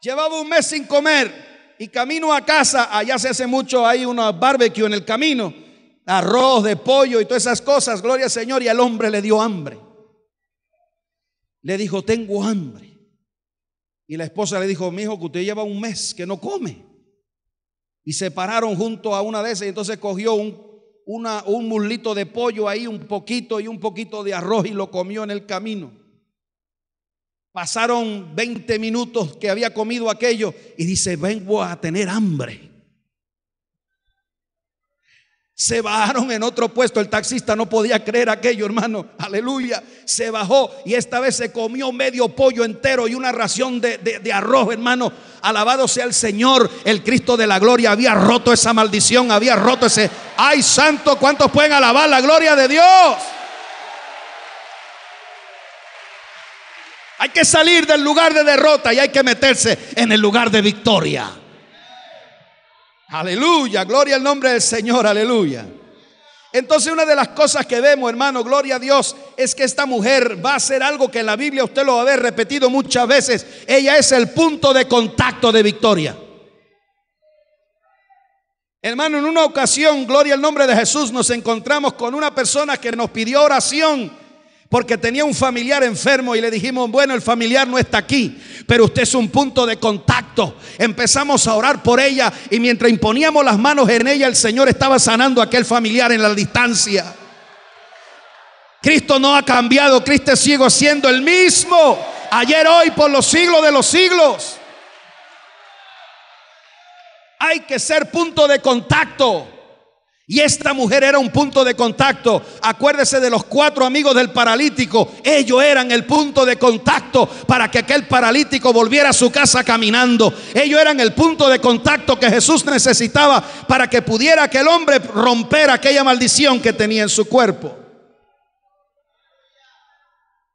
Llevaba un mes sin comer y camino a casa. Allá se hace mucho, hay unos barbecue en el camino, arroz de pollo y todas esas cosas, gloria al Señor. Y al hombre le dio hambre. Le dijo, tengo hambre. Y la esposa le dijo, mi hijo, que usted lleva un mes que no come. Y se pararon junto a una de esas. Y entonces cogió un muslito de pollo ahí, un poquito y un poquito de arroz, y lo comió en el camino. Pasaron 20 minutos que había comido aquello y dice, vengo a tener hambre. Se bajaron en otro puesto. El taxista no podía creer aquello, hermano. Aleluya. Se bajó y esta vez se comió medio pollo entero y una ración de arroz, hermano. Alabado sea el Señor. El Cristo de la gloria había roto esa maldición, había roto ese. ¡Ay, santo! ¿Cuántos pueden alabar la gloria de Dios? Hay que salir del lugar de derrota y hay que meterse en el lugar de victoria. Aleluya, gloria al nombre del Señor, aleluya. Entonces una de las cosas que vemos, hermano, gloria a Dios, es que esta mujer va a hacer algo que en la Biblia usted lo va a ver repetido muchas veces. Ella es el punto de contacto de victoria. Hermano, en una ocasión, gloria al nombre de Jesús, nos encontramos con una persona que nos pidió oración porque tenía un familiar enfermo y le dijimos, bueno, el familiar no está aquí, pero usted es un punto de contacto. Empezamos a orar por ella y mientras imponíamos las manos en ella, el Señor estaba sanando a aquel familiar en la distancia. Cristo no ha cambiado, Cristo sigue siendo el mismo, ayer, hoy, por los siglos de los siglos. Hay que ser punto de contacto. Y esta mujer era un punto de contacto. Acuérdese de los 4 amigos del paralítico. Ellos eran el punto de contacto para que aquel paralítico volviera a su casa caminando. Ellos eran el punto de contacto que Jesús necesitaba para que pudiera aquel hombre romper aquella maldición que tenía en su cuerpo.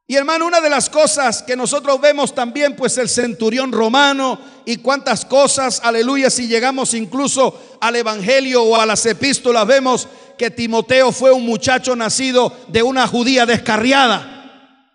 Y hermano, una de las cosas que nosotros vemos también, pues el centurión romano y cuántas cosas, aleluya, si llegamos incluso al evangelio o a las epístolas, vemos que Timoteo fue un muchacho nacido de una judía descarriada.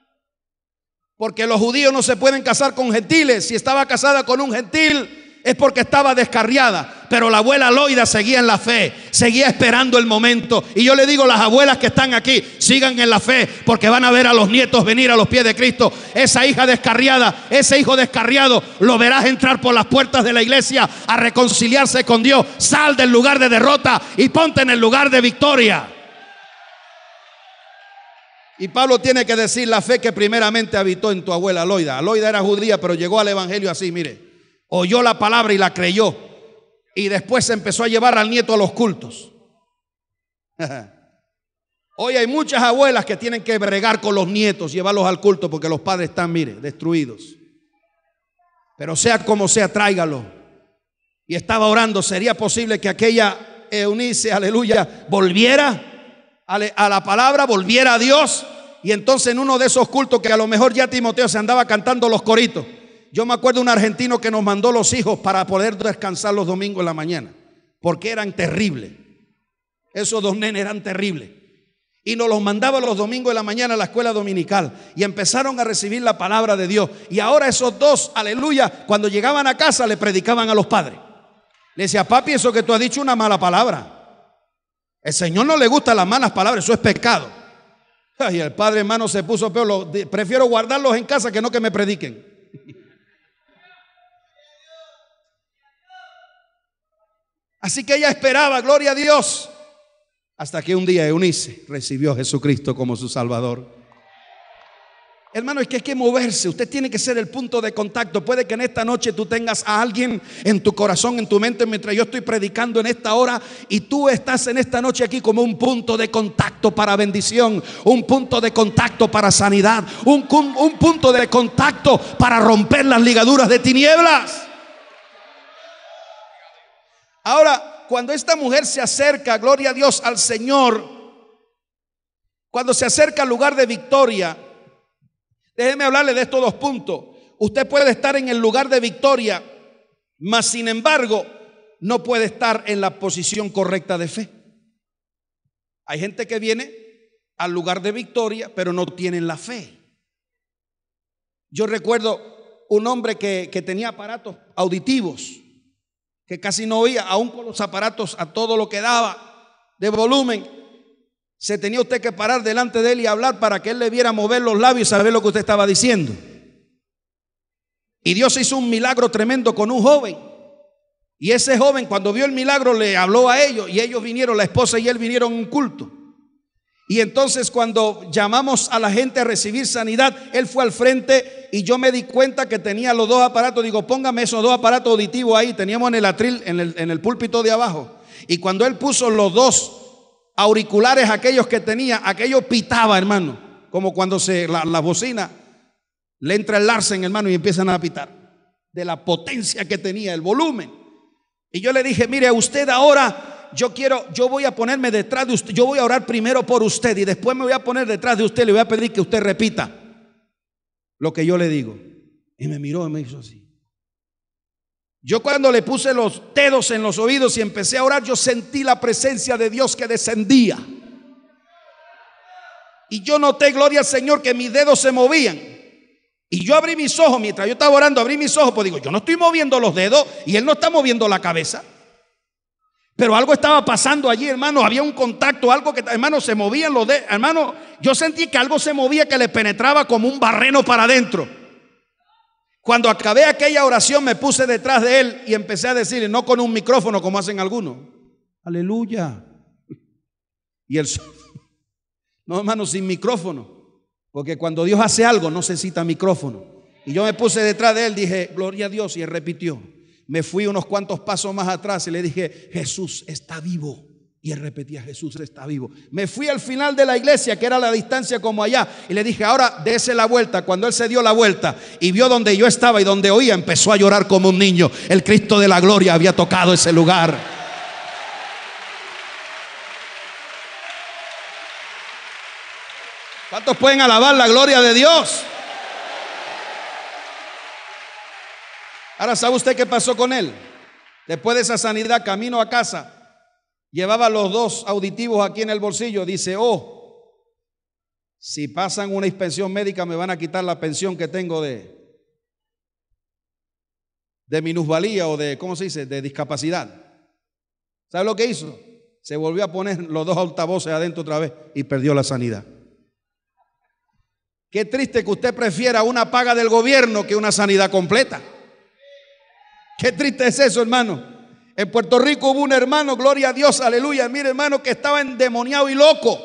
Porque los judíos no se pueden casar con gentiles. Si estaba casada con un gentil es porque estaba descarriada. Pero la abuela Loida seguía en la fe, seguía esperando el momento. Y yo le digo a las abuelas que están aquí, sigan en la fe, porque van a ver a los nietos venir a los pies de Cristo. Esa hija descarriada, ese hijo descarriado, lo verás entrar por las puertas de la iglesia a reconciliarse con Dios. Sal del lugar de derrota y ponte en el lugar de victoria. Y Pablo tiene que decir la fe que primeramente habitó en tu abuela Loida. Loida era judía, pero llegó al evangelio así, mire. Oyó la palabra y la creyó. Y después se empezó a llevar al nieto a los cultos. Hoy hay muchas abuelas que tienen que bregar con los nietos, llevarlos al culto porque los padres están, mire, destruidos. Pero sea como sea, tráigalo. Y estaba orando, ¿sería posible que aquella Eunice, aleluya, volviera a la palabra, volviera a Dios? Y entonces en uno de esos cultos que a lo mejor ya Timoteo se andaba cantando los coritos. Yo me acuerdo de un argentino que nos mandó los hijos para poder descansar los domingos en la mañana, porque eran terribles. Esos 2 nenes eran terribles. Y nos los mandaba los domingos en la mañana a la escuela dominical. Y empezaron a recibir la palabra de Dios. Y ahora esos 2, aleluya, cuando llegaban a casa le predicaban a los padres. Le decía, papi, eso que tú has dicho es una mala palabra. El Señor no le gustan las malas palabras, eso es pecado. Y el padre, hermano, se puso peor. Prefiero guardarlos en casa que no que me prediquen. Así que ella esperaba, gloria a Dios, hasta que un día Eunice recibió a Jesucristo como su Salvador. Hermano, es que hay que moverse. Usted tiene que ser el punto de contacto. Puede que en esta noche tú tengas a alguien en tu corazón, en tu mente, mientras yo estoy predicando en esta hora, y tú estás en esta noche aquí como un punto de contacto para bendición, un punto de contacto para sanidad, un punto de contacto para romper las ligaduras de tinieblas. Ahora, cuando esta mujer se acerca, gloria a Dios, al Señor, cuando se acerca al lugar de victoria, déjeme hablarle de estos 2 puntos. Usted puede estar en el lugar de victoria, mas sin embargo, no puede estar en la posición correcta de fe. Hay gente que viene al lugar de victoria, pero no tienen la fe. Yo recuerdo un hombre que tenía aparatos auditivos, que casi no oía, aún con los aparatos a todo lo que daba de volumen. Se tenía usted que parar delante de él y hablar para que él le viera mover los labios y saber lo que usted estaba diciendo. Y Dios hizo un milagro tremendo con un joven. Y ese joven, cuando vio el milagro, le habló a ellos. Y ellos vinieron, la esposa y él vinieron a un culto. Y entonces cuando llamamos a la gente a recibir sanidad, él fue al frente y yo me di cuenta que tenía los 2 aparatos. Digo, póngame esos 2 aparatos auditivos ahí. Teníamos en el atril, en el púlpito de abajo. Y cuando él puso los 2 auriculares, aquellos que tenía, aquello pitaba, hermano, como cuando la bocina le entra el Larsen, hermano, y empiezan a pitar de la potencia que tenía, el volumen. Y yo le dije, mire, usted ahora, yo voy a ponerme detrás de usted, yo voy a orar primero por usted y después me voy a poner detrás de usted, le voy a pedir que usted repita lo que yo le digo. Y me miró y me hizo así. Yo cuando le puse los dedos en los oídos y empecé a orar, yo sentí la presencia de Dios que descendía. Y yo noté, gloria al Señor, que mis dedos se movían. Y yo abrí mis ojos, mientras yo estaba orando, abrí mis ojos, pues digo, yo no estoy moviendo los dedos y él no está moviendo la cabeza. Pero algo estaba pasando allí, hermano. Había un contacto, algo que, hermano, se movían los dedos. Hermano, yo sentí que algo se movía, que le penetraba como un barreno para adentro. Cuando acabé aquella oración, me puse detrás de él y empecé a decirle, no con un micrófono como hacen algunos, aleluya. Y él, no, hermano, sin micrófono, porque cuando Dios hace algo no necesita micrófono. Y yo me puse detrás de él, dije, gloria a Dios, y él repitió. Me fui unos cuantos pasos más atrás y le dije, Jesús está vivo. Y él repetía, Jesús está vivo. Me fui al final de la iglesia, que era la distancia como allá, y le dije, ahora dése la vuelta. Cuando él se dio la vuelta y vio donde yo estaba y donde oía, empezó a llorar como un niño. El Cristo de la gloria había tocado ese lugar. ¿Cuántos pueden alabar la gloria de Dios? Ahora, ¿sabe usted qué pasó con él? Después de esa sanidad, camino a casa, llevaba los dos auditivos aquí en el bolsillo. Dice, oh, si pasan una inspección médica me van a quitar la pensión que tengo de minusvalía o de, ¿cómo se dice?, de discapacidad. ¿Sabe lo que hizo? Se volvió a poner los dos altavoces adentro otra vez y perdió la sanidad. Qué triste que usted prefiera una paga del gobierno que una sanidad completa. Qué triste es eso, hermano. En Puerto Rico hubo un hermano, gloria a Dios, aleluya, mire, hermano, que estaba endemoniado y loco.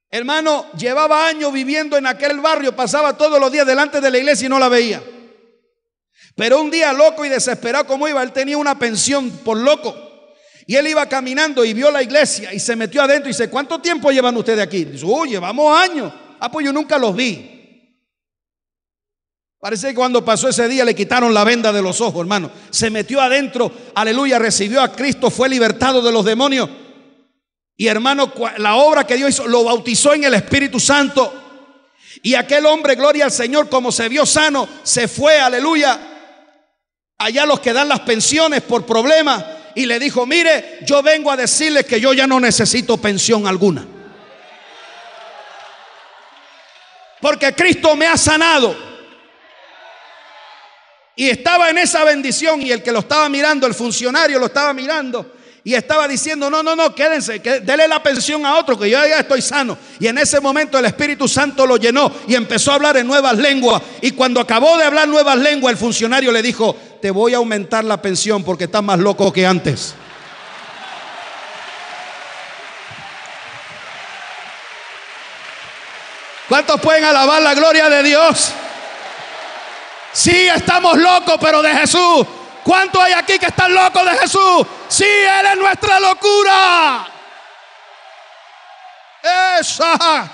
Hermano, llevaba años viviendo en aquel barrio, pasaba todos los días delante de la iglesia y no la veía. Pero un día, loco y desesperado como iba, él tenía una pensión por loco. Y él iba caminando y vio la iglesia y se metió adentro y dice, ¿cuánto tiempo llevan ustedes aquí? Dice, llevamos años. Pues yo nunca los vi. Parece que cuando pasó ese día le quitaron la venda de los ojos, hermano. Se metió adentro, aleluya, recibió a Cristo, fue libertado de los demonios. Y hermano, la obra que Dios hizo, lo bautizó en el Espíritu Santo. Y aquel hombre, gloria al Señor, como se vio sano, se fue, aleluya, allá los que dan las pensiones por problemas, y le dijo, mire, yo vengo a decirles que yo ya no necesito pensión alguna, porque Cristo me ha sanado. Y estaba en esa bendición, y el que lo estaba mirando, el funcionario lo estaba mirando y estaba diciendo, no, quédense, dele la pensión a otro, que yo ya estoy sano. Y en ese momento el Espíritu Santo lo llenó y empezó a hablar en nuevas lenguas. Y cuando acabó de hablar nuevas lenguas, el funcionario le dijo, te voy a aumentar la pensión porque estás más loco que antes. ¿Cuántos pueden alabar la gloria de Dios? Sí, estamos locos, pero de Jesús. ¿Cuántos hay aquí que están locos de Jesús? Sí, Él es nuestra locura. Esa.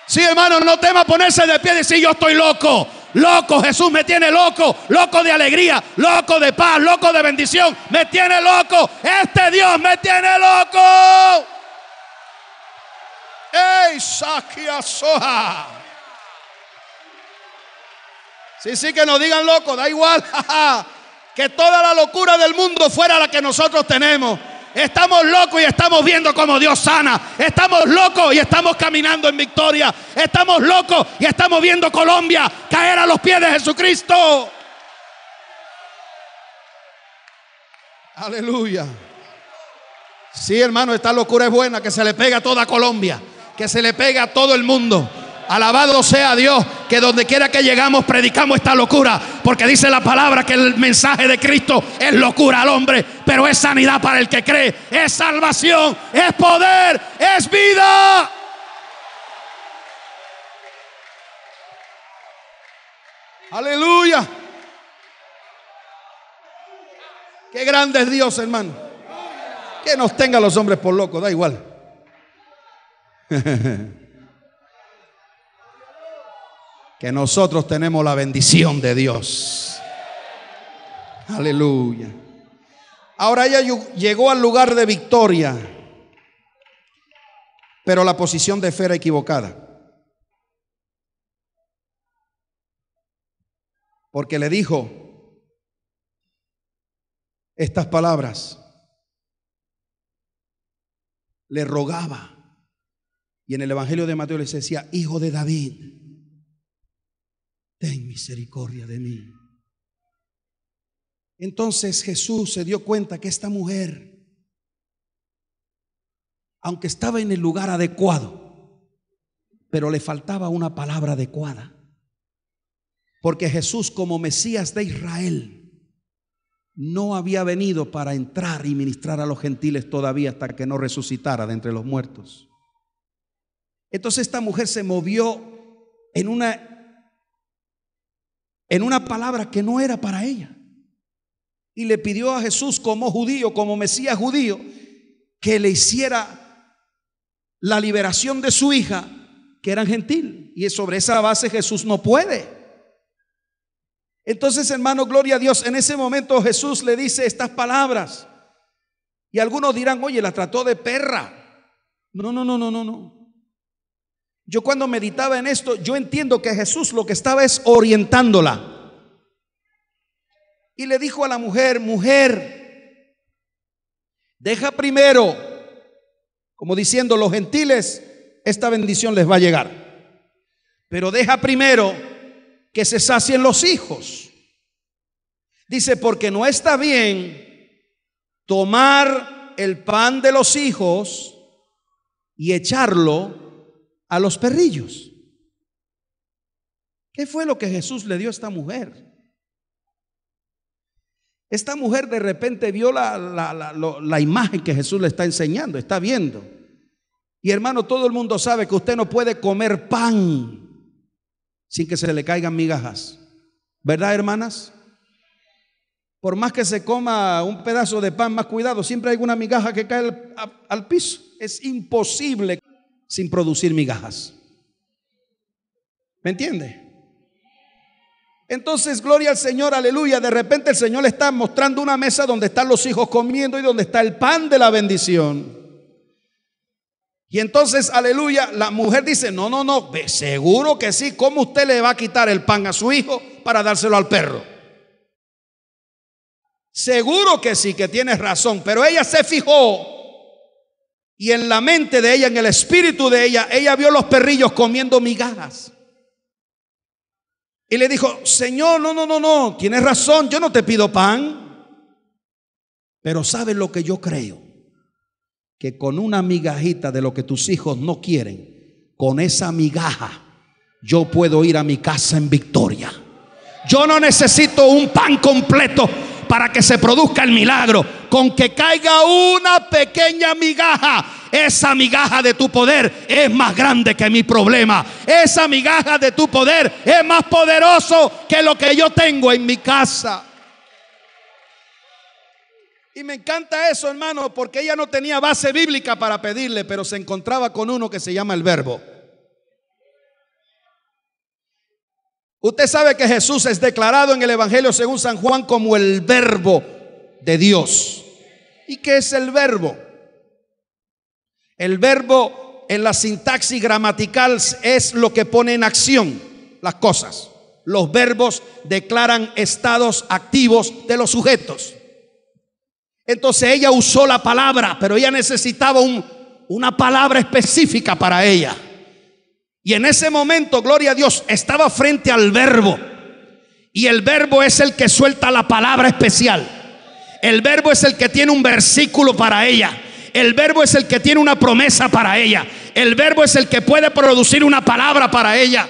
Sí, hermano, no tema ponerse de pie y decir, yo estoy loco. Loco, Jesús me tiene loco. Loco de alegría, loco de paz, loco de bendición. Me tiene loco. Este Dios me tiene loco. ¡Ey, Saquia Soja! Sí, que nos digan loco, da igual. Que toda la locura del mundo fuera la que nosotros tenemos. Estamos locos y estamos viendo cómo Dios sana. Estamos locos y estamos caminando en victoria. Estamos locos y estamos viendo Colombia caer a los pies de Jesucristo. Aleluya. Sí, hermano, esta locura es buena, que se le pega a toda Colombia, que se le pega a todo el mundo. Alabado sea Dios, que donde quiera que llegamos predicamos esta locura, porque dice la palabra que el mensaje de Cristo es locura al hombre, pero es sanidad para el que cree, es salvación, es poder, es vida. Aleluya. Qué grande es Dios, hermano. Que nos tenga los hombres por locos, da igual. Que nosotros tenemos la bendición de Dios. Aleluya. Ahora ella llegó al lugar de victoria, pero la posición de fe era equivocada, porque le dijo estas palabras, le rogaba, y en el Evangelio de Mateo les decía, hijo de David, ten misericordia de mí. Entonces Jesús se dio cuenta que esta mujer aunque estaba en el lugar adecuado, pero le faltaba una palabra adecuada. Porque Jesús, como Mesías de Israel, no había venido para entrar y ministrar a los gentiles todavía hasta que no resucitara de entre los muertos. Entonces esta mujer se movió en una palabra que no era para ella, y le pidió a Jesús, como judío, como Mesías judío, que le hiciera la liberación de su hija, que era gentil, y sobre esa base Jesús no puede. Entonces, hermano, gloria a Dios, en ese momento Jesús le dice estas palabras, y algunos dirán: oye, la trató de perra. No. Yo cuando meditaba en esto, yo entiendo que Jesús lo que estaba es orientándola, y le dijo a la mujer: mujer, deja primero, como diciendo, los gentiles esta bendición les va a llegar, pero deja primero que se sacien los hijos. Dice: porque no está bien tomar el pan de los hijos y echarlo a los perrillos. ¿Qué fue lo que Jesús le dio a esta mujer? Esta mujer de repente vio la imagen que Jesús le está enseñando, está viendo. Y hermano, todo el mundo sabe que usted no puede comer pan sin que se le caigan migajas, ¿verdad, hermanas? Por más que se coma un pedazo de pan, más cuidado, siempre hay una migaja que cae al piso. Es imposible sin producir migajas. ¿Me entiende? Entonces, gloria al Señor, aleluya. De repente el Señor le está mostrando una mesa donde están los hijos comiendo y donde está el pan de la bendición. Y entonces, aleluya, la mujer dice: no, seguro que sí. ¿Cómo usted le va a quitar el pan a su hijo para dárselo al perro? Seguro que sí, que tienes razón. Pero ella se fijó, y en la mente de ella, en el espíritu de ella, ella vio los perrillos comiendo migajas. Y le dijo: Señor, no, tienes razón, yo no te pido pan. Pero ¿sabes lo que yo creo? Que con una migajita de lo que tus hijos no quieren, con esa migaja yo puedo ir a mi casa en victoria. Yo no necesito un pan completo para que se produzca el milagro. Con que caiga una pequeña migaja, esa migaja de tu poder es más grande que mi problema. Esa migaja de tu poder es más poderoso que lo que yo tengo en mi casa. Y me encanta eso, hermano, porque ella no tenía base bíblica para pedirle, pero se encontraba con uno que se llama el Verbo. Usted sabe que Jesús es declarado en el Evangelio según San Juan como el Verbo de Dios. ¿Y qué es el verbo? El verbo en la sintaxis gramatical es lo que pone en acción las cosas. Los verbos declaran estados activos de los sujetos. Entonces ella usó la palabra, pero ella necesitaba una palabra específica para ella. Y en ese momento, gloria a Dios, estaba frente al verbo. Y el verbo es el que suelta la palabra especial. El verbo es el que tiene un versículo para ella. El verbo es el que tiene una promesa para ella. El verbo es el que puede producir una palabra para ella.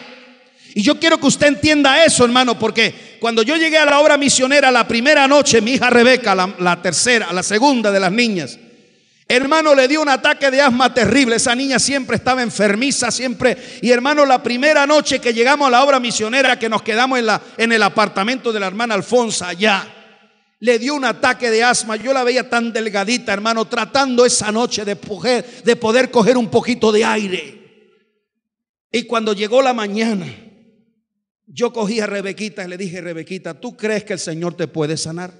Y yo quiero que usted entienda eso, hermano, porque cuando yo llegué a la obra misionera la primera noche, mi hija Rebeca, la segunda de las niñas, hermano, le dio un ataque de asma terrible. Esa niña siempre estaba enfermiza, siempre. Y hermano, la primera noche que llegamos a la obra misionera, que nos quedamos en el apartamento de la hermana Alfonsa allá, le dio un ataque de asma. Yo la veía tan delgadita, hermano, tratando esa noche de poder coger un poquito de aire. Y cuando llegó la mañana, yo cogí a Rebequita y le dije: Rebequita, ¿tú crees que el Señor te puede sanar?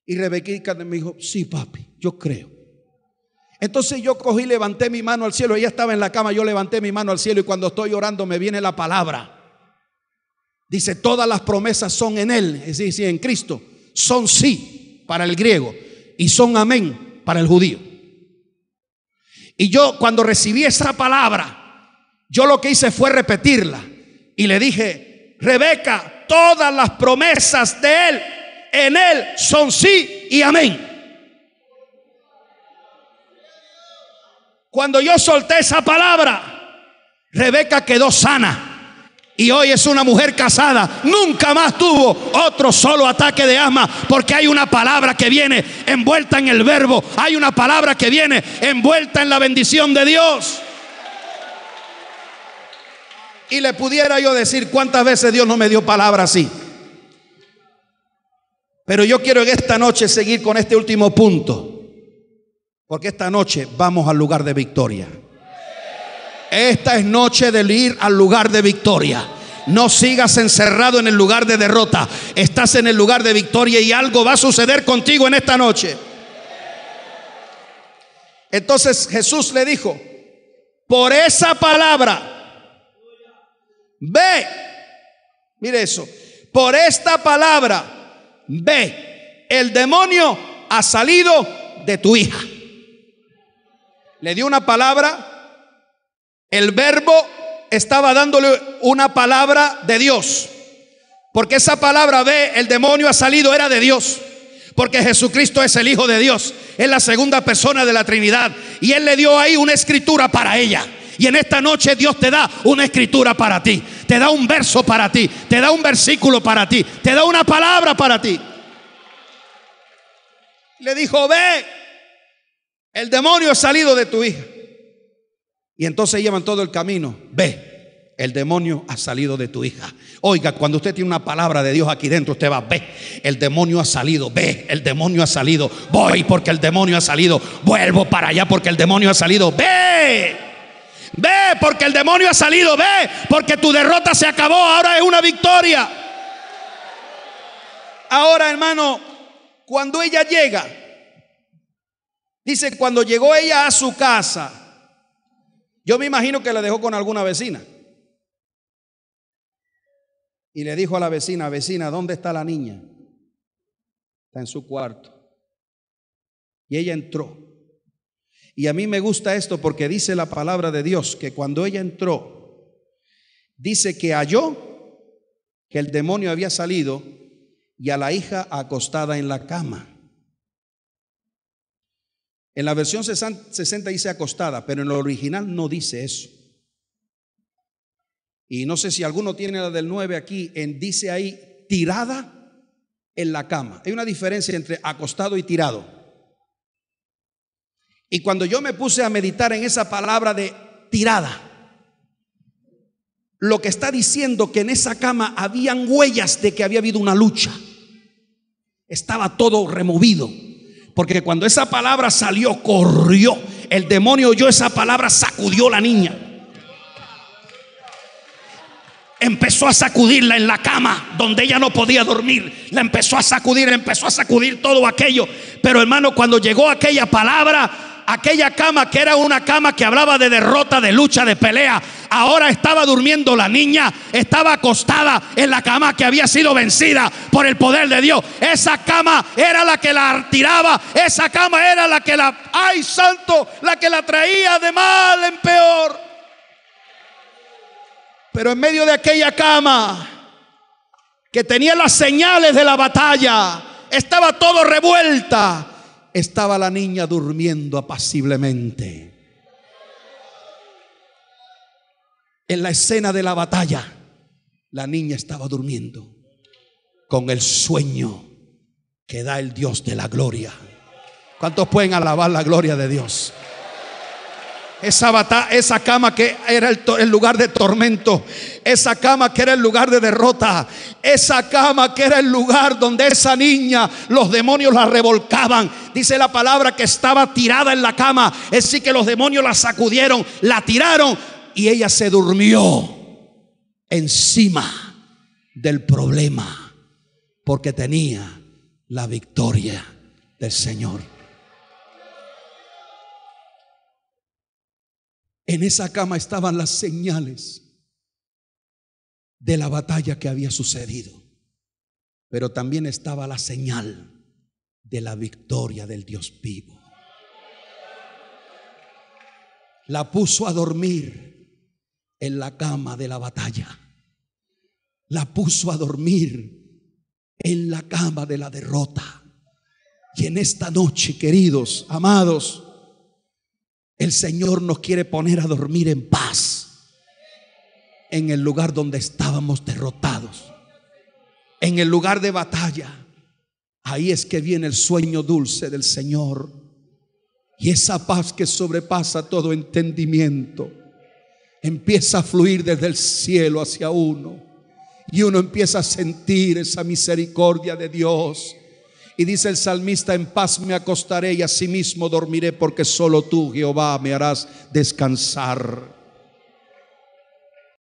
Y Rebequita me dijo: sí, papi, yo creo. Entonces yo cogí, levanté mi mano al cielo. Ella estaba en la cama, yo levanté mi mano al cielo, y cuando estoy orando me viene la palabra. Dice: todas las promesas son en Él, es decir, en Cristo. Son sí para el griego y son amén para el judío. Y yo, cuando recibí esa palabra, yo lo que hice fue repetirla. Y le dije: Rebeca, todas las promesas de Él, en Él son sí y amén. Cuando yo solté esa palabra, Rebeca quedó sana. Y hoy es una mujer casada. Nunca más tuvo otro solo ataque de asma, porque hay una palabra que viene envuelta en el verbo. Hay una palabra que viene envuelta en la bendición de Dios. Y le pudiera yo decir cuántas veces Dios no me dio palabra así. Pero yo quiero en esta noche seguir con este último punto, porque esta noche vamos al lugar de victoria. Esta es noche de ir al lugar de victoria. No sigas encerrado en el lugar de derrota. Estás en el lugar de victoria y algo va a suceder contigo en esta noche. Entonces Jesús le dijo: por esa palabra, ve. Mire eso. Por esta palabra, ve, el demonio ha salido de tu hija. Le dio una palabra. El verbo estaba dándole una palabra de Dios, porque esa palabra, ve, el demonio ha salido, era de Dios, porque Jesucristo es el Hijo de Dios, es la segunda persona de la Trinidad, y Él le dio ahí una escritura para ella. Y en esta noche Dios te da una escritura para ti, te da un verso para ti, te da un versículo para ti, te da una palabra para ti. Le dijo: ve, el demonio ha salido de tu hija. Y entonces llevan todo el camino: ve, el demonio ha salido de tu hija. Oiga, cuando usted tiene una palabra de Dios aquí dentro, usted va: ve, el demonio ha salido, ve, el demonio ha salido, voy porque el demonio ha salido, vuelvo para allá porque el demonio ha salido, ve, ve porque el demonio ha salido, ve porque tu derrota se acabó, ahora es una victoria. Ahora, hermano, cuando ella llega, dice, cuando llegó ella a su casa, yo me imagino que la dejó con alguna vecina. Y le dijo a la vecina: vecina, ¿dónde está la niña? Está en su cuarto. Y ella entró. Y a mí me gusta esto porque dice la palabra de Dios que cuando ella entró, dice que halló que el demonio había salido y a la hija acostada en la cama. En la versión 60 dice acostada, pero en lo original no dice eso. Y no sé si alguno tiene la del 9 aquí, dice ahí tirada en la cama. Hay una diferencia entre acostado y tirado. Y cuando yo me puse a meditar en esa palabra de tirada, lo que está diciendo que en esa cama habían huellas de que había habido una lucha. Estaba todo removido. Porque cuando esa palabra salió, corrió. El demonio oyó esa palabra, sacudió a la niña. Empezó a sacudirla en la cama donde ella no podía dormir. La empezó a sacudir todo aquello. Pero hermano, cuando llegó aquella palabra, aquella cama que era una cama que hablaba de derrota, de lucha, de pelea, ahora estaba durmiendo la niña, estaba acostada en la cama que había sido vencida por el poder de Dios. Esa cama era la que la tiraba, esa cama era la que la, ay santo, la que la traía de mal en peor. Pero en medio de aquella cama que tenía las señales de la batalla, estaba todo revuelta, estaba la niña durmiendo apaciblemente. En la escena de la batalla, la niña estaba durmiendo con el sueño que da el Dios de la gloria. ¿Cuántos pueden alabar la gloria de Dios? Esa cama que era el lugar de tormento, esa cama que era el lugar de derrota, esa cama que era el lugar donde esa niña, los demonios la revolcaban. Dice la palabra que estaba tirada en la cama, es decir que los demonios la sacudieron, la tiraron y ella se durmió encima del problema porque tenía la victoria del Señor. En esa cama estaban las señales de la batalla que había sucedido, pero también estaba la señal de la victoria del Dios vivo. La puso a dormir en la cama de la batalla, la puso a dormir en la cama de la derrota. Y en esta noche, queridos, amados, El Señor nos quiere poner a dormir en paz en el lugar donde estábamos derrotados, en el lugar de batalla. Ahí es que viene el sueño dulce del Señor, y esa paz que sobrepasa todo entendimiento empieza a fluir desde el cielo hacia uno, y uno empieza a sentir esa misericordia de Dios. Y dice el salmista: en paz me acostaré y asimismo dormiré, porque solo tú, Jehová, me harás descansar.